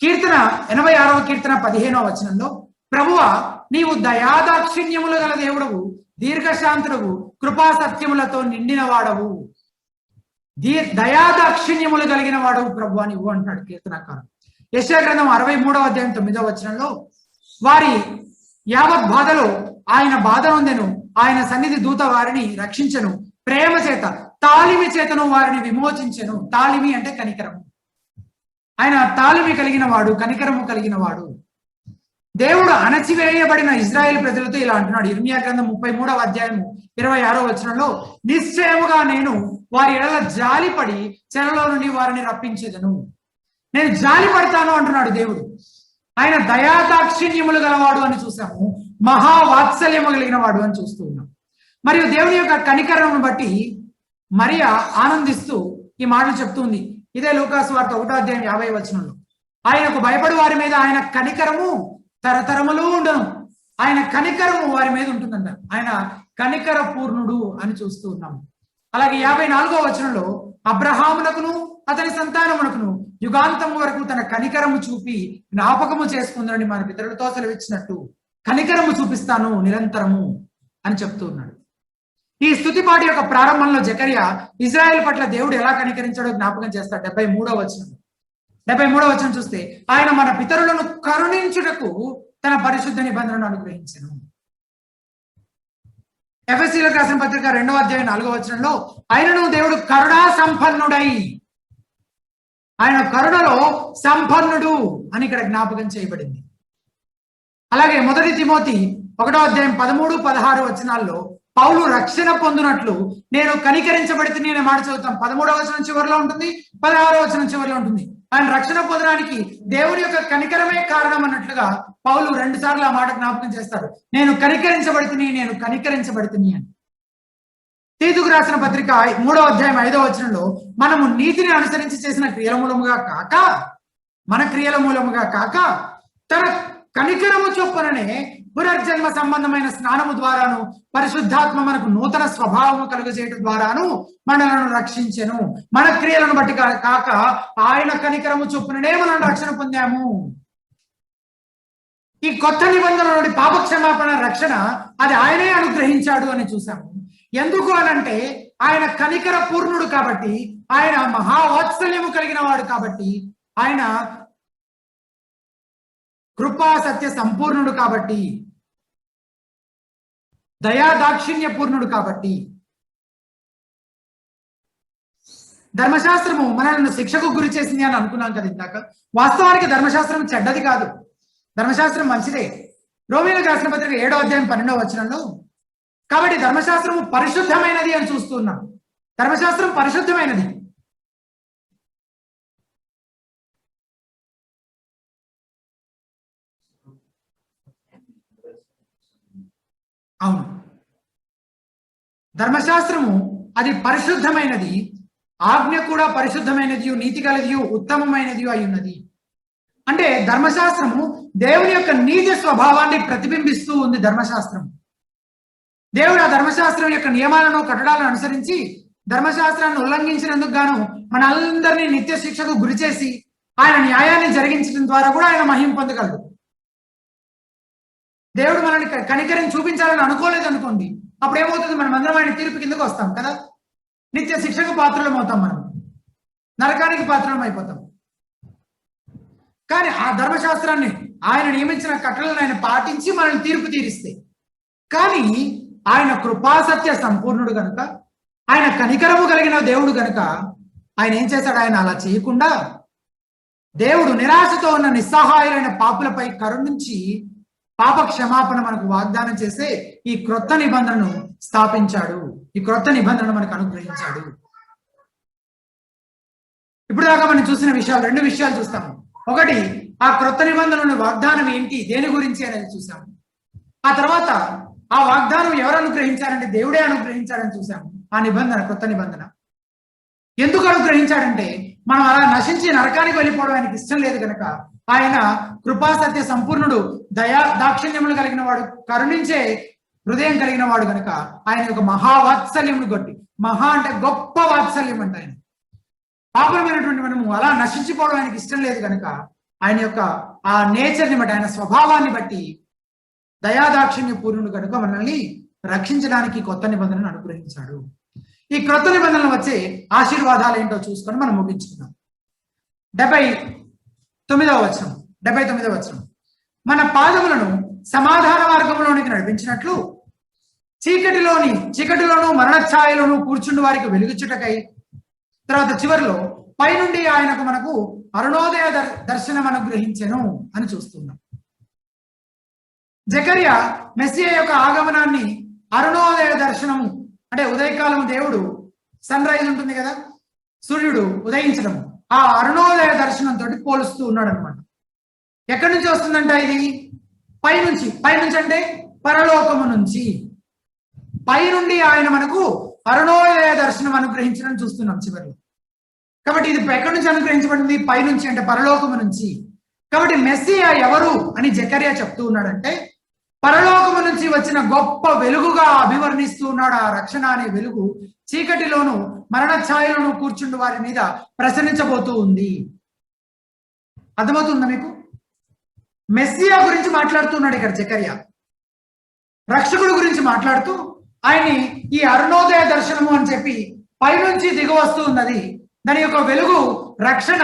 కీర్తన 86వ కీర్తన 15వ వచనంలో, ప్రభువా నీవు దయాదాక్షిణ్యములు గల దేవుడవు, దీర్ఘశాంతుడవు, కృపా సత్యములతో నిండిన వాడవు. దయాదాక్షిణ్యములు కలిగిన వాడవు ప్రభువా నీవు అంటాడు కీర్తనకారుడు. యెషయా గ్రంథం 63వ అధ్యాయం 9వ వచనంలో, వారి యావత్ బాధలో ఆయన బాధ నొందెను, ఆయన సన్నిధి దూత వారిని రక్షించెను, ప్రేమ చేత తాలిమి చేతను వారిని విమోచించెను. తాలిమి అంటే కనికరము. ఆయన తాలిమి కలిగిన వాడు, కనికరము కలిగిన వాడు. దేవుడు అణచివేయబడిన ఇజ్రాయేల్ ప్రజలతో ఇలా అంటున్నాడు. ఇర్మియా గ్రంథం 33వ అధ్యాయము 26వ వచనంలో, నిశ్చయముగా నేను వారి ఎడల జాలిపడి చెరలో నుండి వారిని రప్పించేదను. నేను జాలి పడతాను అంటున్నాడు దేవుడు. ఆయన దయాదాక్షిణ్యములు గలవాడు అని చూసాము. మహావాత్సల్యము కలిగిన వాడు అని చూస్తూ ఉన్నాం. మరియు దేవుని యొక్క కనికరమును బట్టి మరియా ఆనందిస్తూ ఈ మాటలు చెప్తుంది. ఇదే లూకాసు వార్త 1వ అధ్యాయం 50వ వచనంలో, ఆయనకు భయపడు వారి మీద ఆయన కనికరము తరతరములు ఉండను. ఆయన కనికరము వారి మీద ఉంటుందంట. ఆయన కనికర పూర్ణుడు అని చూస్తూ ఉన్నాము. అలాగే 54వ వచనంలో అబ్రహామునకును అతని సంతానమునకును యుగాంతము వరకు తన కనికరము చూపి జ్ఞాపకము చేసుకుందని మన పితరులతో సెలవిచ్చినట్టు కనికరము చూపిస్తాను నిరంతరము అని చెప్తూ ఉన్నాడు. ఈ స్తుతిపాటి యొక్క ప్రారంభంలో జకర్యా ఇజ్రాయెల్ పట్ల దేవుడు ఎలా కనికరించాడో జ్ఞాపకం చేస్తాడు. 73వ వచనం. 73వ వచనం చూస్తే ఆయన మన పితరులను కరుణించుటకు తన పరిశుద్ధ నిబంధనను అనుగ్రహించెను. ఎఫెసీయులకు రాసిన పత్రిక 2వ అధ్యాయం 4వ వచనంలో ఆయనను దేవుడు కరుణా సంపన్నుడై, ఆయన కరుణలో సంపన్నుడు అని ఇక్కడ జ్ఞాపకం చేయబడింది. అలాగే 1 తిమోతి 1వ అధ్యాయం 13, 16 వచనాల్లో పౌలు రక్షణ పొందినట్లు నేను కనికరించబడితే నేను మాట చదువుతాం. 13వ వచనం చివరిలో ఉంటుంది, 16వ వచనం చివరిలో ఉంటుంది. ఆయన రక్షణ పొందడానికి దేవుని యొక్క కనికరమే కారణం అన్నట్లుగా పౌలు 2 సార్లు ఆ మాట జ్ఞాపకం చేస్తాడు. నేను కనికరించబడితిని అని. తీతుకు రాసిన పత్రిక 3వ అధ్యాయం 5వ వచనంలో మనము నీతిని అనుసరించి చేసిన క్రియల మూలముగా కాక, మన క్రియల మూలముగా కాక తన కనికరము చొప్పుననే పునర్జన్మ సంబంధమైన స్నానము ద్వారాను పరిశుద్ధాత్మ మనకు నూతన స్వభావము కలుగజేయడం ద్వారాను మనలను రక్షించెను. మన క్రియలను బట్టి కాక ఆయన కనికరము చొప్పుననే మనం రక్షణ పొందాము. ఈ కొత్త నిబంధన నుండి పాపక్షమాపణ రక్షణ అది ఆయనే అనుగ్రహించాడు అని చూసాము. ఎందుకు అనంటే ఆయన కనికర పూర్ణుడు కాబట్టి, ఆయన మహావాత్సల్యము కలిగిన వాడు కాబట్టి, ఆయన కృపా సత్య సంపూర్ణుడు కాబట్టి, దయా దాక్షిణ్య పూర్ణుడు కాబట్టి. ధర్మశాస్త్రము మనల్ని శిక్షకు గురి చేసింది అని అనుకున్నాం కదా ఇందాక. వాస్తవానికి ధర్మశాస్త్రం చెడ్డది కాదు, ధర్మశాస్త్రం మంచిదే. రోమీయులకు రాసిన పత్రిక 7వ అధ్యాయం 12వ వచనంలో కాబట్టి ధర్మశాస్త్రము పరిశుద్ధమైనది అని చూస్తున్నాం. ధర్మశాస్త్రం పరిశుద్ధమైనది. అవును, ధర్మశాస్త్రము అది పరిశుద్ధమైనది, ఆజ్ఞ కూడా పరిశుద్ధమైనది, నీతి కలిగి ఉత్తమమైనది అయి ఉన్నది. అంటే ధర్మశాస్త్రము దేవుని యొక్క నీతి స్వభావాన్ని ప్రతిబింబిస్తూ ఉంది. ధర్మశాస్త్రం దేవుడు ఆ ధర్మశాస్త్రం యొక్క నియమాలను కట్టడాలను అనుసరించి ధర్మశాస్త్రాన్ని ఉల్లంఘించినందుకు గాను మనందరినీ నిత్య శిక్షకు గురి చేసి ఆయన న్యాయాన్ని జరిగించడం ద్వారా కూడా ఆయన మహిమ పొందగలడు. దేవుడు మనల్ని కనికరిని చూపించాలని అనుకోలేదు అనుకోండి, అప్పుడు ఏమవుతుంది? మనం అందరం ఆయన తీర్పు కిందకు వస్తాం కదా, నిత్య శిక్షకు పాత్రలం అవుతాం, మనం నరకానికి పాత్రలం అయిపోతాం. కానీ ఆ ధర్మశాస్త్రాన్ని ఆయన నియమించిన కట్టడలను ఆయన పాటించి మనల్ని తీర్పు తీరిస్తే, కానీ ఆయన కృపాసత్య సంపూర్ణుడు కనుక, ఆయన కనికరము కలిగిన దేవుడు కనుక ఆయన ఏం చేశాడు? ఆయన అలా చేయకుండా దేవుడు నిరాశతో ఉన్న నిస్సహాయులైన పాపులపై కరుణించి పాప క్షమాపణ మనకు వాగ్దానం చేసే ఈ క్రొత్త నిబంధనను స్థాపించాడు, ఈ క్రొత్త నిబంధనను మనకు అనుగ్రహించాడు. ఇప్పుడు దాకా మనం చూసిన విషయాలు 2 విషయాలు చూస్తాము. ఒకటి, ఆ క్రొత్త నిబంధనను వాగ్దానం ఏంటి, దేని గురించి అనేది చూసాము. ఆ తర్వాత ఆ వాగ్దానం ఎవరు అనుగ్రహించారంటే దేవుడే అనుగ్రహించాడని చూసాము. ఆ నిబంధన, క్రొత్త నిబంధన ఎందుకు అనుగ్రహించాడంటే మనం అలా నశించి నరకానికి వెళ్ళిపోవడం ఆయనకి ఇష్టం లేదు కనుక, ఆయన కృపాసత్య సంపూర్ణుడు, దయా దాక్షిణ్యములు కలిగిన వాడు, కరుణించే హృదయం కలిగిన వాడు కనుక ఆయన యొక్క మహావాత్సల్యమును కొట్టి, మహా అంటే గొప్ప వాత్సల్యం అంటే ఆయన పాపమైనటువంటి మనము అలా నశించిపోవడం ఆయనకి ఇష్టం లేదు కనుక ఆయన యొక్క ఆ నేచర్ని బట్టి, ఆయన స్వభావాన్ని బట్టి దయాదాక్షిణ్య పూర్ణుడు కనుక మనల్ని రక్షించడానికి కొత్త నిబంధనను అనుగ్రహించాడు. ఈ క్రొత్త నిబంధనలు వచ్చే ఆశీర్వాదాలు ఏంటో చూసుకొని మనం ముగించుకున్నాం. 79వ వచనం, మన పాదములను సమాధాన మార్గంలోనికి నడిపించినట్లు చీకటిలోను మరణఛాయలోను కూర్చుండి వారికి వెలుగుచుటకై, తర్వాత చివరిలో పైనుండి ఆయనకు మనకు అరుణోదయ దర్శనం అనుగ్రహించెను అని చూస్తున్నాం. జకర్యా మెస్సియా యొక్క ఆగమనాన్ని అరుణోదయ దర్శనము అంటే ఉదయకాలం దేవుడు సన్ రైజ్ ఉంటుంది కదా, సూర్యుడు ఉదయించడం, ఆ అరుణోదయ దర్శనంతో పోలుస్తూ ఉన్నాడు అనమాట. ఎక్కడి నుంచి వస్తుందంట ఇది? పైనుంచి అంటే పరలోకము నుంచి, పైనుండి ఆయన మనకు అరుణోదయ దర్శనం అనుగ్రహించడం చూస్తున్నాం చివరిలో. కాబట్టి ఇది ఎక్కడి నుంచి అనుగ్రహించబడింది? పైనుంచి అంటే పరలోకము నుంచి. కాబట్టి మెస్సియా ఎవరు అని జకర్యా చెప్తూ ఉన్నాడంటే, పరలోకము నుంచి వచ్చిన గొప్ప వెలుగుగా అభివర్ణిస్తూ ఉన్నాడు. ఆ రక్షణ అనే వెలుగు చీకటిలోను మరణ ఛాయలోను కూర్చుండు వారి మీద ప్రసరించబోతూ ఉంది. అర్థమవుతుందా మీకు? మెస్సియా గురించి మాట్లాడుతున్నాడు ఇక్కడ జకర్యా. రక్షకుడు గురించి మాట్లాడుతూ ఆయన్ని ఈ అరుణోదయ దర్శనము అని చెప్పి పైనుంచి దిగి వస్తూ ఉన్నది. దాని యొక్క వెలుగు రక్షణ.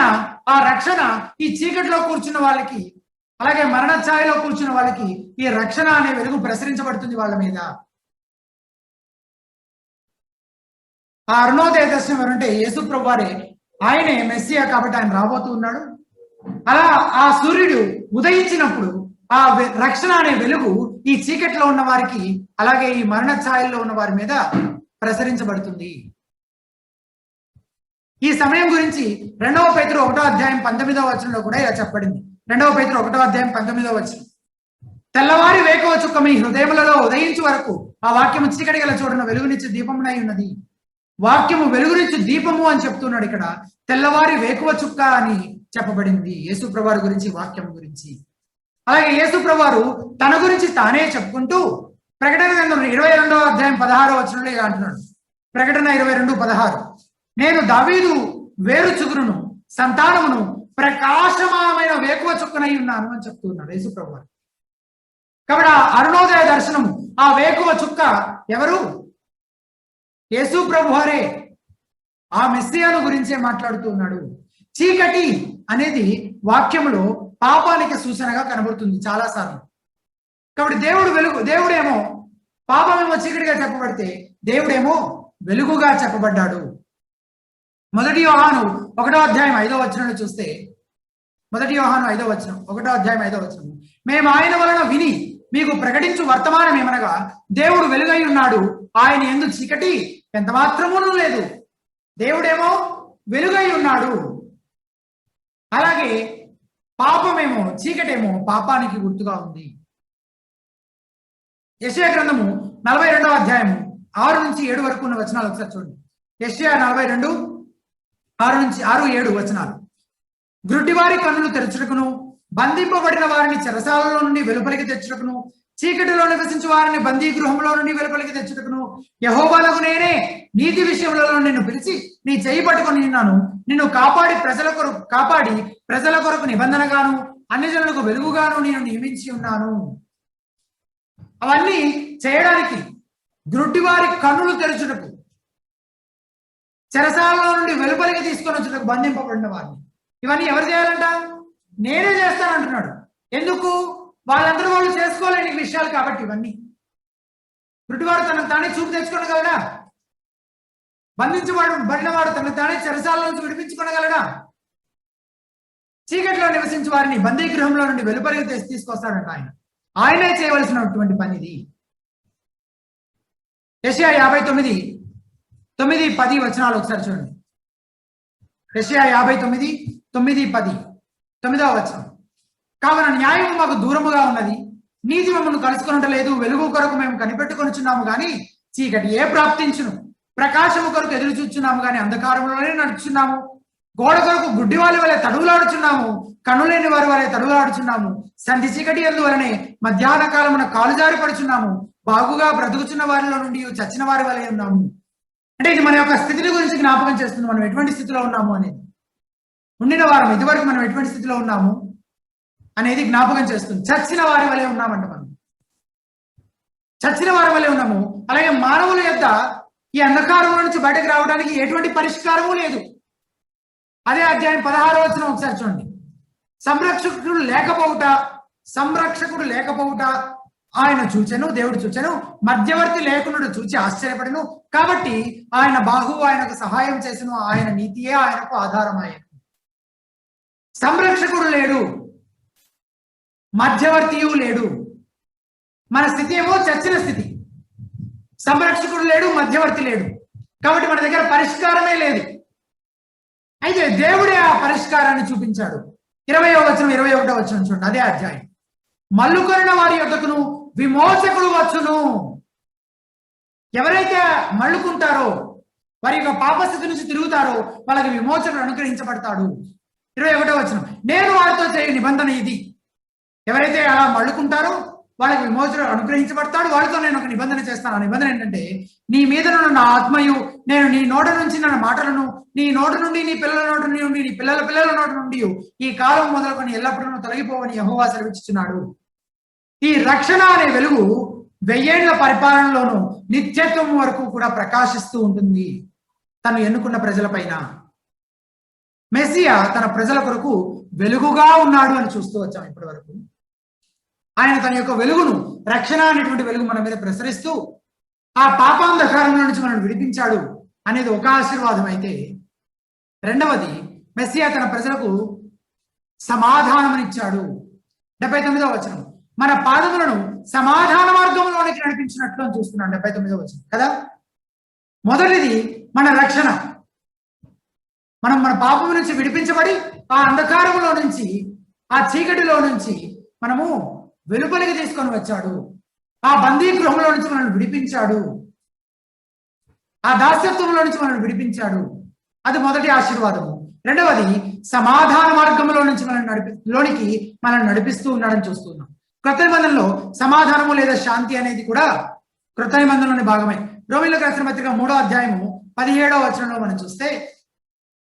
ఆ రక్షణ ఈ చీకటిలో కూర్చున్న వాళ్ళకి, అలాగే మరణ ఛాయలో కూర్చున్న వాళ్ళకి ఈ రక్షణ అనే వెలుగు ప్రసరించబడుతుంది వాళ్ళ మీద. ఆ అరుణోదయ దర్శనం ఎవరంటే యేసు ప్రభు వారే. ఆయనే మెస్సియా కాబట్టి ఆయన రాబోతూ ఉన్నాడు. అలా ఆ సూర్యుడు ఉదయించినప్పుడు ఆ రక్షణ అనే వెలుగు ఈ చీకటిలో ఉన్న వారికి, అలాగే ఈ మరణ ఛాయల్లో ఉన్న వారి మీద ప్రసరించబడుతుంది. ఈ సమయం గురించి 2వ పేతురు 1వ అధ్యాయం 19వ వచనంలో కూడా ఇలా చెప్పబడింది. 2వ పేతురు 1వ అధ్యాయం 19వ వచనం, తెల్లవారి వేకువ చుక్క మీ హృదయములలో ఉదయించు వరకు ఆ వాక్యము చీకటి గల చోటున వెలుగునిచ్చి దీపమునై ఉన్నది. వాక్యము వెలుగునిచ్చి దీపము అని చెప్తున్నాడు ఇక్కడ. తెల్లవారి వేకువ చుక్క అని చెప్పబడింది యేసు ప్రభువారి గురించి, వాక్యం గురించి. అలాగే యేసు ప్రభువారు తన గురించి తానే చెప్పుకుంటూ ప్రకటన గ్రంథం 22వ అధ్యాయం 16వ వచనంలో ఇలా అంటున్నాడు. ప్రకటన 22:16, నేను దావీదు వేరు చిగురును, సంతానమును, ప్రకాశమానమైన వేకువ చుక్కనై ఉన్నాను అని చెప్తున్నాడు యేసు ప్రభువారు. కాబట్టి ఆ అరుణోదయ దర్శనము, ఆ వేకువ చుక్క ఎవరు? యేసు ప్రభువారే. ఆ మెస్సియాను గురించే మాట్లాడుతూ ఉన్నాడు. చీకటి అనేది వాక్యములో పాపానికి సూచనగా కనబడుతుంది చాలా సార్లు. కాబట్టి దేవుడు వెలుగు, దేవుడేమో పాపమేమో చీకటిగా చెప్పబడితే దేవుడేమో వెలుగుగా చెప్పబడ్డాడు. 1 యోహాను 1వ అధ్యాయం 5వ వచనంలో చూస్తే, 1 యోహాను 5వ వచనం, 1వ అధ్యాయం 5వ వచనం, మేము ఆయన వలన విని మీకు ప్రకటించు వర్తమానం ఏమనగా దేవుడు వెలుగై ఉన్నాడు, ఆయన యందు చీకటి ఎంత మాత్రమును లేదు. దేవుడేమో వెలుగై ఉన్నాడు, అలాగే పాపమేమో, చీకటేమో పాపానికి గుర్తుగా ఉంది. యెషయా గ్రంథము 42వ అధ్యాయము 6 నుంచి 7 వరకు ఉన్న వచనాలు ఒకసారి చూడండి. యెషయా 42, 6-7 వచనాలు. గ్రుడ్డివారి కన్నులు తెరచుటకును, బంధింపబడిన వారిని చెరసాలలో నుండి వెలుపలికి తెచ్చుటకును, చీకటిలో నివసించు వారిని బందీ గృహంలో నుండి వెలుపలికి తెచ్చుటకును యెహోవానగు నేనే నీతి విషయంలో నిన్ను పిలిచి నీ చేయి పట్టుకొని ఉన్నాను. నిన్ను కాపాడి ప్రజల కొరకు నిబంధనగాను అన్ని జనులకు వెలుగుగాను నేను నియమించి ఉన్నాను. అవన్నీ చేయడానికి, గ్రుడ్డివారి కన్నులు తెరచుటకు, చెరసాలలో నుండి వెలుపలికి తీసుకొని వచ్చుటకు, బంధింపబడిన వారిని. ఇవన్నీ ఎవరు చేయాలంట? నేనే చేస్తానంటున్నాడు. ఎందుకు? వాళ్ళందరూ వాళ్ళు చేసుకోలేని విషయాలు కాబట్టి. ఇవన్నీ గుడ్డివాడు తనకు తానే చూపు తెచ్చుకోగలడా? బడినవాడు తనకు తానే చెరసాల నుంచి విడిపించుకోగలడా? చీకటిలో నివసించే వారిని బందీ గృహంలో నుండి వెలుపలికి తీసుకొస్తాడంట ఆయన. ఆయనే చేయవలసినటువంటి పని ఇది. యెషయా 59:9-10 వచనాలు ఒకసారి చూడండి. యెషయా 59:9-10, 9వ వచనం, కావున న్యాయం మాకు దూరముగా ఉన్నది, నీతి మమ్మల్ని కలుసుకొనటలేదు. వెలుగు కొరకు మేము కనిపెట్టుకొనిచున్నాము గాని చీకటి ఏ ప్రాప్తించును, ప్రకాశము కొరకు ఎదురు చూచున్నాము గాని అంధకారంలోనే నడుచున్నాము. గోడ కొరకు గుడ్డివాళ్ళ వలె తడువులాడుచున్నాము, కన్నులేని వారి వలె తడువులాడుచున్నాము. సంధి చీకటి అందువలనే మధ్యాహ్న కాలమున కాలుజారి పడుచున్నాము. బాగుగా బ్రతుకుచున్న వారిలో నుండి చచ్చిన వారి వలె ఉన్నాము. అంటే ఇది మన యొక్క స్థితిని గురించి జ్ఞాపకం చేస్తుంది. మనం ఎటువంటి స్థితిలో ఉన్నాము అనేది, ఉండిన వారం ఇదివరకు మనం ఎటువంటి స్థితిలో ఉన్నాము అనేది జ్ఞాపకం చేస్తుంది. చచ్చిన వారి వలె ఉన్నామంట. మనం చచ్చిన వారి వలె ఉన్నాము. అలాగే మానవుల యొక్క ఈ అంధకారంలో నుంచి బయటకు రావడానికి ఎటువంటి పరిష్కారము లేదు. అదే అధ్యాయం 16వ వచనం ఒకసారి చూడండి. సంరక్షకుడు లేకపోవుట ఆయన చూచెను, దేవుడు చూచెను, మధ్యవర్తి లేకుండా చూచి ఆశ్చర్యపడను. కాబట్టి ఆయన బాహువు ఆయనకు సహాయం చేసెను, ఆయన నీతియే ఆయనకు ఆధారమాయను. సంరక్షకుడు లేడు, మధ్యవర్తియు లేడు. మన స్థితి ఏమో చచ్చిన స్థితి. సంరక్షకుడు లేడు, మధ్యవర్తి లేడు. కాబట్టి మన దగ్గర పరిష్కారమే లేదు. అయితే దేవుడే ఆ పరిష్కారాన్ని చూపించాడు. 20వ వచనం 21వ వచనం చూడండి. అదే అధ్యాయం, మల్లుకొనిన వారి యొద్దకును విమోచకుడు వచ్చును. ఎవరైతే మళ్ళుకుంటారో, వారి యొక్క పాపస్థితి నుంచి తిరుగుతారో వాళ్ళకి విమోచకుడు అనుగ్రహించబడతాడు. 21వ వచనం, నేను వారితో చేయ నిబంధన ఇది. ఎవరైతే అలా మళ్ళుకుంటారో వాళ్ళకి విమోచన అనుగ్రహించబడతాడు, వాళ్ళతో నేను ఒక నిబంధన చేస్తాను. ఆ నిబంధన ఏంటంటే, నీ మీద నా ఆత్మయు నేను నీ నోట నుంచి నా మాటలను నీ నోటి నుండి నీ పిల్లల నోటి నుండి నీ పిల్లల పిల్లల నోటి నుండి ఈ కాలం మొదలుకొని ఎల్లప్పుడూ తొలగిపోవని యెహోవా సెలవిస్తున్నాడు. ఈ రక్షణ అనే వెలుగు 1000 ఏళ్ల పరిపాలనలోనూ నిత్యత్వం వరకు కూడా ప్రకాశిస్తూ ఉంటుంది తను ఎన్నుకున్న ప్రజల పైన. మెస్సియా తన ప్రజల కొరకు వెలుగుగా ఉన్నాడు అని చూస్తూ వచ్చాం ఇప్పటి వరకు. ఆయన తన యొక్క వెలుగును, రక్షణ అనేటువంటి వెలుగు మన మీద ప్రసరిస్తూ ఆ పాపాంధకారంలో నుంచి మనల్ని విడిపించాడు అనేది ఒక ఆశీర్వాదం అయితే, రెండవది మెస్సియా తన ప్రజలకు సమాధానం ఇచ్చాడు. 79వ వచనం, మన పాదములను సమాధాన మార్గంలోనికి నడిపించినట్లు అని చూస్తున్నాడు 79వ వచనం కదా. మొదటిది మన రక్షణ, మనం మన పాపం నుంచి విడిపించబడి ఆ అంధకారంలో నుంచి, ఆ చీకటిలో నుంచి మనము వెలుపలికి తీసుకొని వచ్చాడు. ఆ బందీ గృహంలో నుంచి మనల్ని విడిపించాడు, ఆ దాస్యత్వంలో నుంచి మనల్ని విడిపించాడు. అది మొదటి ఆశీర్వాదము. రెండవది సమాధాన మార్గంలో నుంచి లోనికి మనల్ని నడిపిస్తూ ఉన్నాడని చూస్తున్నాం. క్రొత్త నిబంధనలో సమాధానము లేదా శాంతి అనేది కూడా క్రొత్త నిబంధనలోని భాగమే. రోమీయులకు రాసిన పత్రిక 3వ అధ్యాయము 17వ వచనంలో మనం చూస్తే,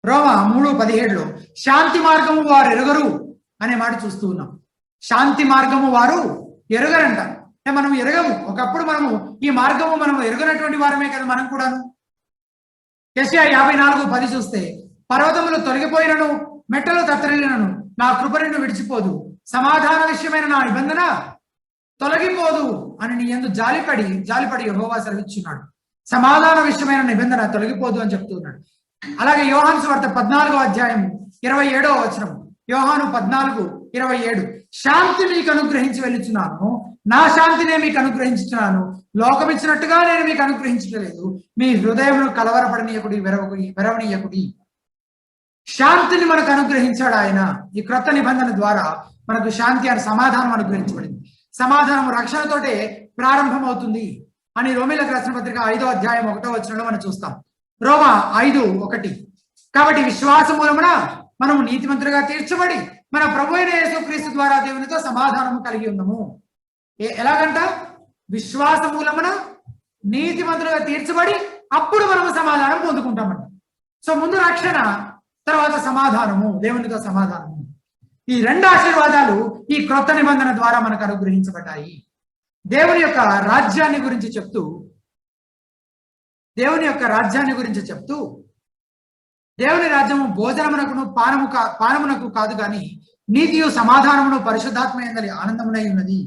రోమా 3:17లో శాంతి మార్గము వారు ఎరుగరు అనే మాట చూస్తూ ఉన్నాం. శాంతి మార్గము వారు ఎరుగరంట. అంటే మనం ఎరగము. ఒకప్పుడు మనము ఈ మార్గము మనం ఎరుగనటువంటి వారమే కదా మనం కూడాను. యెషయా 54:10 చూస్తే, పర్వతములు తొలగిపోయినను మెట్టలు తత్తరిల్లినను నా కృప నిన్ను విడిచిపోదు, సమాధాన విషయమైన నా నిబంధన తొలగిపోదు అని నీ యందు జాలిపడి యెహోవా సెలవిచ్చున్నాడు. సమాధాన విషయమైన నిబంధన తొలగిపోదు అని చెప్తున్నాడు. అలాగే యోహాను సువార్త 14వ అధ్యాయము 27వ వచనం, యోహాను 14:27, శాంతి మీకు అనుగ్రహించి వెళ్ళుచున్నాను, నా శాంతినే మీకు అనుగ్రహించుతున్నాను, లోకమిచ్చినట్టుగా నేను మీకు అనుగ్రహించలేదు, మీ హృదయమును కలవరపడనీయకుడి, వెరవనీయకుడి. శాంతిని మనకు అనుగ్రహించాడు ఆయన. ఈ క్రొత్త నిబంధన ద్వారా మనకు శాంతి అని సమాధానం అనుగ్రహించబడింది. సమాధానం రక్షణతోటే ప్రారంభమవుతుంది అని రోమీయులకు రాసిన పత్రిక 5వ అధ్యాయం 1వ వచనంలో మనం చూస్తాం. రోమా 5:1, కాబట్టి విశ్వాస మూలమున మనము నీతిమంతులుగా తీర్చబడి మన ప్రభు అయిన యేసుక్రీస్తు ద్వారా దేవునితో సమాధానము కలిగి ఉన్నాము. ఎలాగంట? విశ్వాస మూలమున నీతిమంతులుగా తీర్చబడి అప్పుడు మనము సమాధానం పొందుకుంటామంట. సో ముందు రక్షణ, తర్వాత సమాధానము, దేవునితో సమాధానము. ఈ 2 ఆశీర్వాదాలు ఈ క్రొత్త నిబంధన ద్వారా మనకు అనుగ్రహించబడ్డాయి. దేవుని యొక్క రాజ్యాన్ని గురించి చెప్తూ దేవుని రాజ్యము భోజనమునకును పానమునకు కాదు కానీ నీతియు సమాధానమును పరిశుద్ధాత్మయందలి ఆనందమునై ఉన్నది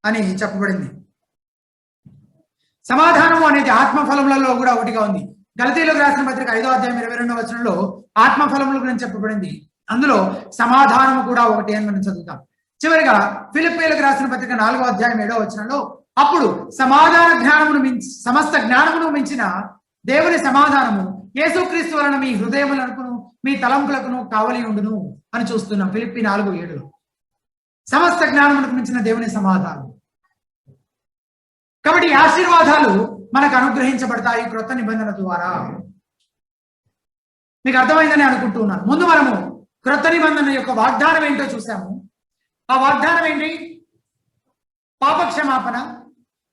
అని చెప్పబడింది. సమాధానము అనేది ఆత్మఫలములలో కూడా ఒకటిగా ఉంది. గలతీయులకు రాసిన పత్రిక 5వ అధ్యాయం 22వ వచనంలో ఆత్మఫలముల గురించి చెప్పబడింది. అందులో సమాధానము కూడా ఒకటి అని మనం చదువుతాం. చివరిగా ఫిలిప్పీయులకు రాసిన పత్రిక 4వ అధ్యాయం 7వ వచనంలో, అప్పుడు సమాధాన జ్ఞానమును మించి సమస్త జ్ఞానమును మించిన దేవుని సమాధానము యేసుక్రీస్తు వలన మీ హృదయములకును మీ తలంపులకును కావలి ఉండును అని చూస్తున్నాం. ఫిలిప్పీ 4:7లో సమస్త జ్ఞానమునకు మించిన దేవుని సమాధానం. కాబట్టి ఈ ఆశీర్వాదాలు మనకు అనుగ్రహించబడతాయి క్రొత్త నిబంధన ద్వారా. మీకు అర్థమైందని అనుకుంటున్నాను. ముందు మనము క్రొత్త నిబంధన యొక్క వాగ్దానం ఏంటో చూసాము. ఆ వాగ్దానం ఏంటి? పాపక్షమాపణ,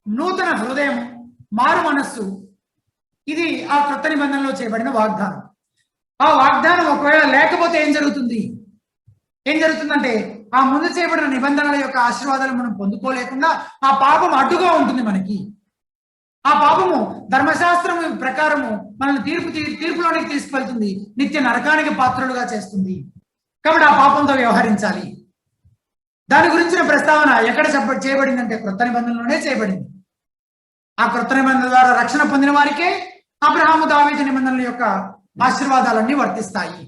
నూతన హృదయం, మారు మనస్సు. ఇది ఆ క్రొత్త నిబంధనలో చేయబడిన వాగ్దానం. ఆ వాగ్దానం ఒకవేళ లేకపోతే ఏం జరుగుతుందంటే ఆ ముందు చేయబడిన నిబంధనల యొక్క ఆశీర్వాదాలు మనం పొందుకోలేకుండా ఆ పాపం అడ్డుగా ఉంటుంది మనకి. ఆ పాపము ధర్మశాస్త్రం ప్రకారము మనల్ని తీర్పులోనికి తీసుకువెళ్తుంది, నిత్య నరకానికి పాత్రలుగా చేస్తుంది. కాబట్టి ఆ పాపంతో వ్యవహరించాలి. దాని గురించిన ప్రస్తావన ఎక్కడ చేయబడిందంటే క్రొత్త నిబంధనలోనే చేయబడింది. ఆ క్రొత్త నిబంధన ద్వారా రక్షణ పొందిన వారికే అబ్రహాము దావీదు నిబంధనల యొక్క ఆశీర్వాదాలన్నీ వర్తిస్తాయి.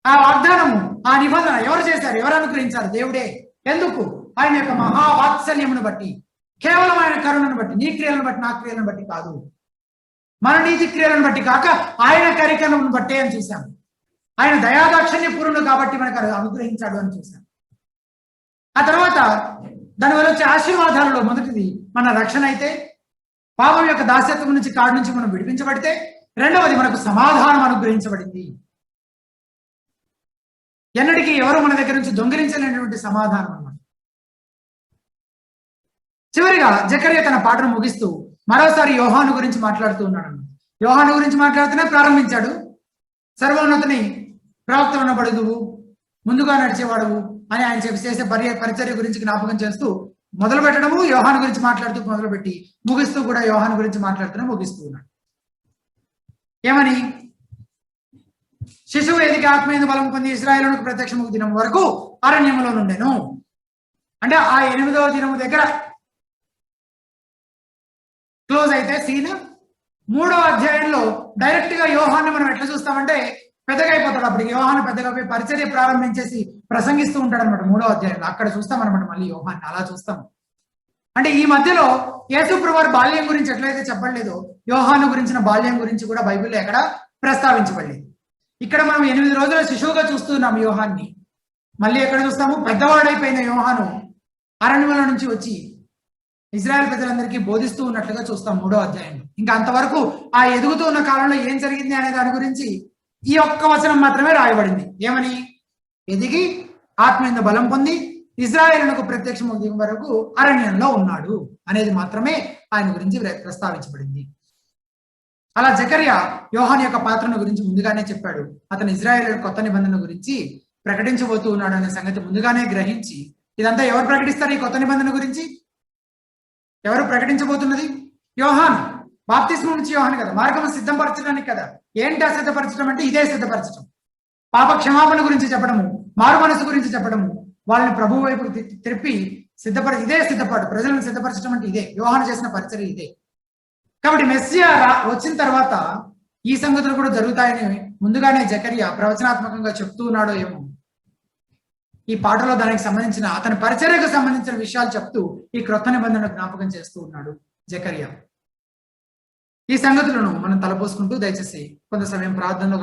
ఆ వాగ్దానము, ఆ నిబంధన ఎవరు చేశారు? ఎవరు అనుగ్రహించారు? దేవుడే. ఎందుకు? ఆయన యొక్క మహావాత్సల్యమును బట్టి, కేవలం ఆయన కరుణను బట్టి, నీ క్రియలను బట్టి నా క్రియలను బట్టి కాదు, మన నీతి క్రియలను బట్టి కాక ఆయన కరికరమును బట్టే అని చూశాం. ఆయన దయాదాక్షిణ్య పూర్ణుడు కాబట్టి మనకు అనుగ్రహించాడు అని చూశాం. ఆ తర్వాత దానివల్ల వచ్చే ఆశీర్వాదాలలో మొదటిది మన రక్షణ అయితే, పాపం యొక్క దాస్యత్వం నుంచి కాడి నుంచి మనం విడిపించబడితే, రెండవది మనకు సమాధానం అనుగ్రహించబడింది. ఎన్నటికీ ఎవరు మన దగ్గర నుంచి దొంగిలించలేనటువంటి సమాధానం అన్నమాట. చివరిగా జకర్యా తన పాటను ముగిస్తూ మరోసారి యోహాను గురించి మాట్లాడుతూ ఉన్నాడు. యోహాను గురించి మాట్లాడుతూనే ప్రారంభించాడు. సర్వోన్నతుని ప్రవక్త ఉన్నబడుదువు, ముందుగా నడిచేవాడువు అని ఆయన చేసే పరిచర్య గురించి జ్ఞాపకం చేస్తూ మొదలు పెట్టడము యోహాను గురించి మాట్లాడుతూ మొదలుపెట్టి ముగిస్తూ కూడా యోహాను గురించి మాట్లాడుతూనే ముగిస్తూ ఉన్నాడు. ఏమని? శిశువు ఎదిగి ఆత్మీయ బలం పొంది ఇశ్రాయేలునకు ప్రత్యక్షము దినం వరకు అరణ్యములో నుండెను. అంటే ఆ 8వ దినము దగ్గర క్లోజ్ అయితే సీన్ 3వ అధ్యాయంలో డైరెక్ట్ గా యోహాన్ని మనం ఎట్లా చూస్తామంటే పెద్దగా అయిపోతాడు. అప్పటికి యోహాను పెద్దగా పోయి పరిచర్య ప్రారంభించేసి ప్రసంగిస్తూ ఉంటాడు అనమాట 3వ అధ్యాయంలో. అక్కడ చూస్తాం అనమాట మళ్ళీ యోహాన్ని అలా చూస్తాం. అంటే ఈ మధ్యలో యేసుప్రభు వారి బాల్యం గురించి ఎట్లయితే చెప్పలేదో యోహాను గురించిన బాల్యం గురించి కూడా బైబిల్లో ఎక్కడ ప్రస్తావించబడలేదు. ఇక్కడ మనం 8 రోజుల శిశువుగా చూస్తున్నాం యోహాన్ని. మళ్ళీ ఎక్కడ చూస్తాము? పెద్దవాడైపోయిన యోహాను అరణ్యంలో నుంచి వచ్చి ఇజ్రాయెల్ ప్రజలందరికీ బోధిస్తూ ఉన్నట్లుగా చూస్తాం 3వ అధ్యాయంలో. ఇంకా అంతవరకు ఆ ఎదుగుతూ ఉన్న కాలంలో ఏం జరిగింది అనే దాని గురించి ఈ ఒక్క వచనం మాత్రమే రాయబడింది. ఏమని? ఎదిగి ఆత్మీయ బలం పొంది ఇజ్రాయేలునకు ప్రత్యక్షము దినం వరకు అరణ్యంలో ఉన్నాడు అనేది మాత్రమే ఆయన గురించి ప్రస్తావించబడింది. అలా జకర్యా యోహాను యొక్క పాత్రను గురించి ముందుగానే చెప్పాడు. అతను ఇజ్రాయేలు కొత్త నిబంధన గురించి ప్రకటించబోతూ ఉన్నాడు అనే సంగతి ముందుగానే గ్రహించి, ఇదంతా ఎవరు ప్రకటిస్తారు? ఈ కొత్త నిబంధన గురించి ఎవరు ప్రకటించబోతున్నది? యోహాను. బాప్తిస్మం నుంచి యోహాను కదా, మార్గము సిద్ధపరచడానికి కదా. ఏంటి ఆ సిద్ధపరచడం అంటే? ఇదే సిద్ధపరచడం. పాప క్షమాపణ గురించి చెప్పడము, మారు మనసు గురించి చెప్పడము, వాళ్ళని ప్రభు వైపు తిప్పి ఇదే సిద్ధపాటు. ప్రజలను సిద్ధపరచడం అంటే ఇదే. యోహాను చేసిన పరిచర్య ఇదే. కాబట్టి మెస్సియా వచ్చిన తర్వాత ఈ సంగతులు కూడా జరుగుతాయని ముందుగానే జకర్యా ప్రవచనాత్మకంగా చెప్తూ ఉన్నాడో ఏమో. ఈ పాటలో దానికి సంబంధించిన అతని పరిచర్యకు సంబంధించిన విషయాలు చెప్తూ ఈ క్రొత్త నిబంధన జ్ఞాపకం చేస్తూ ఉన్నాడు జకర్యా. ఈ సంగతులను మనం తలపోసుకుంటూ దయచేసి కొంత సమయం ప్రార్థనలో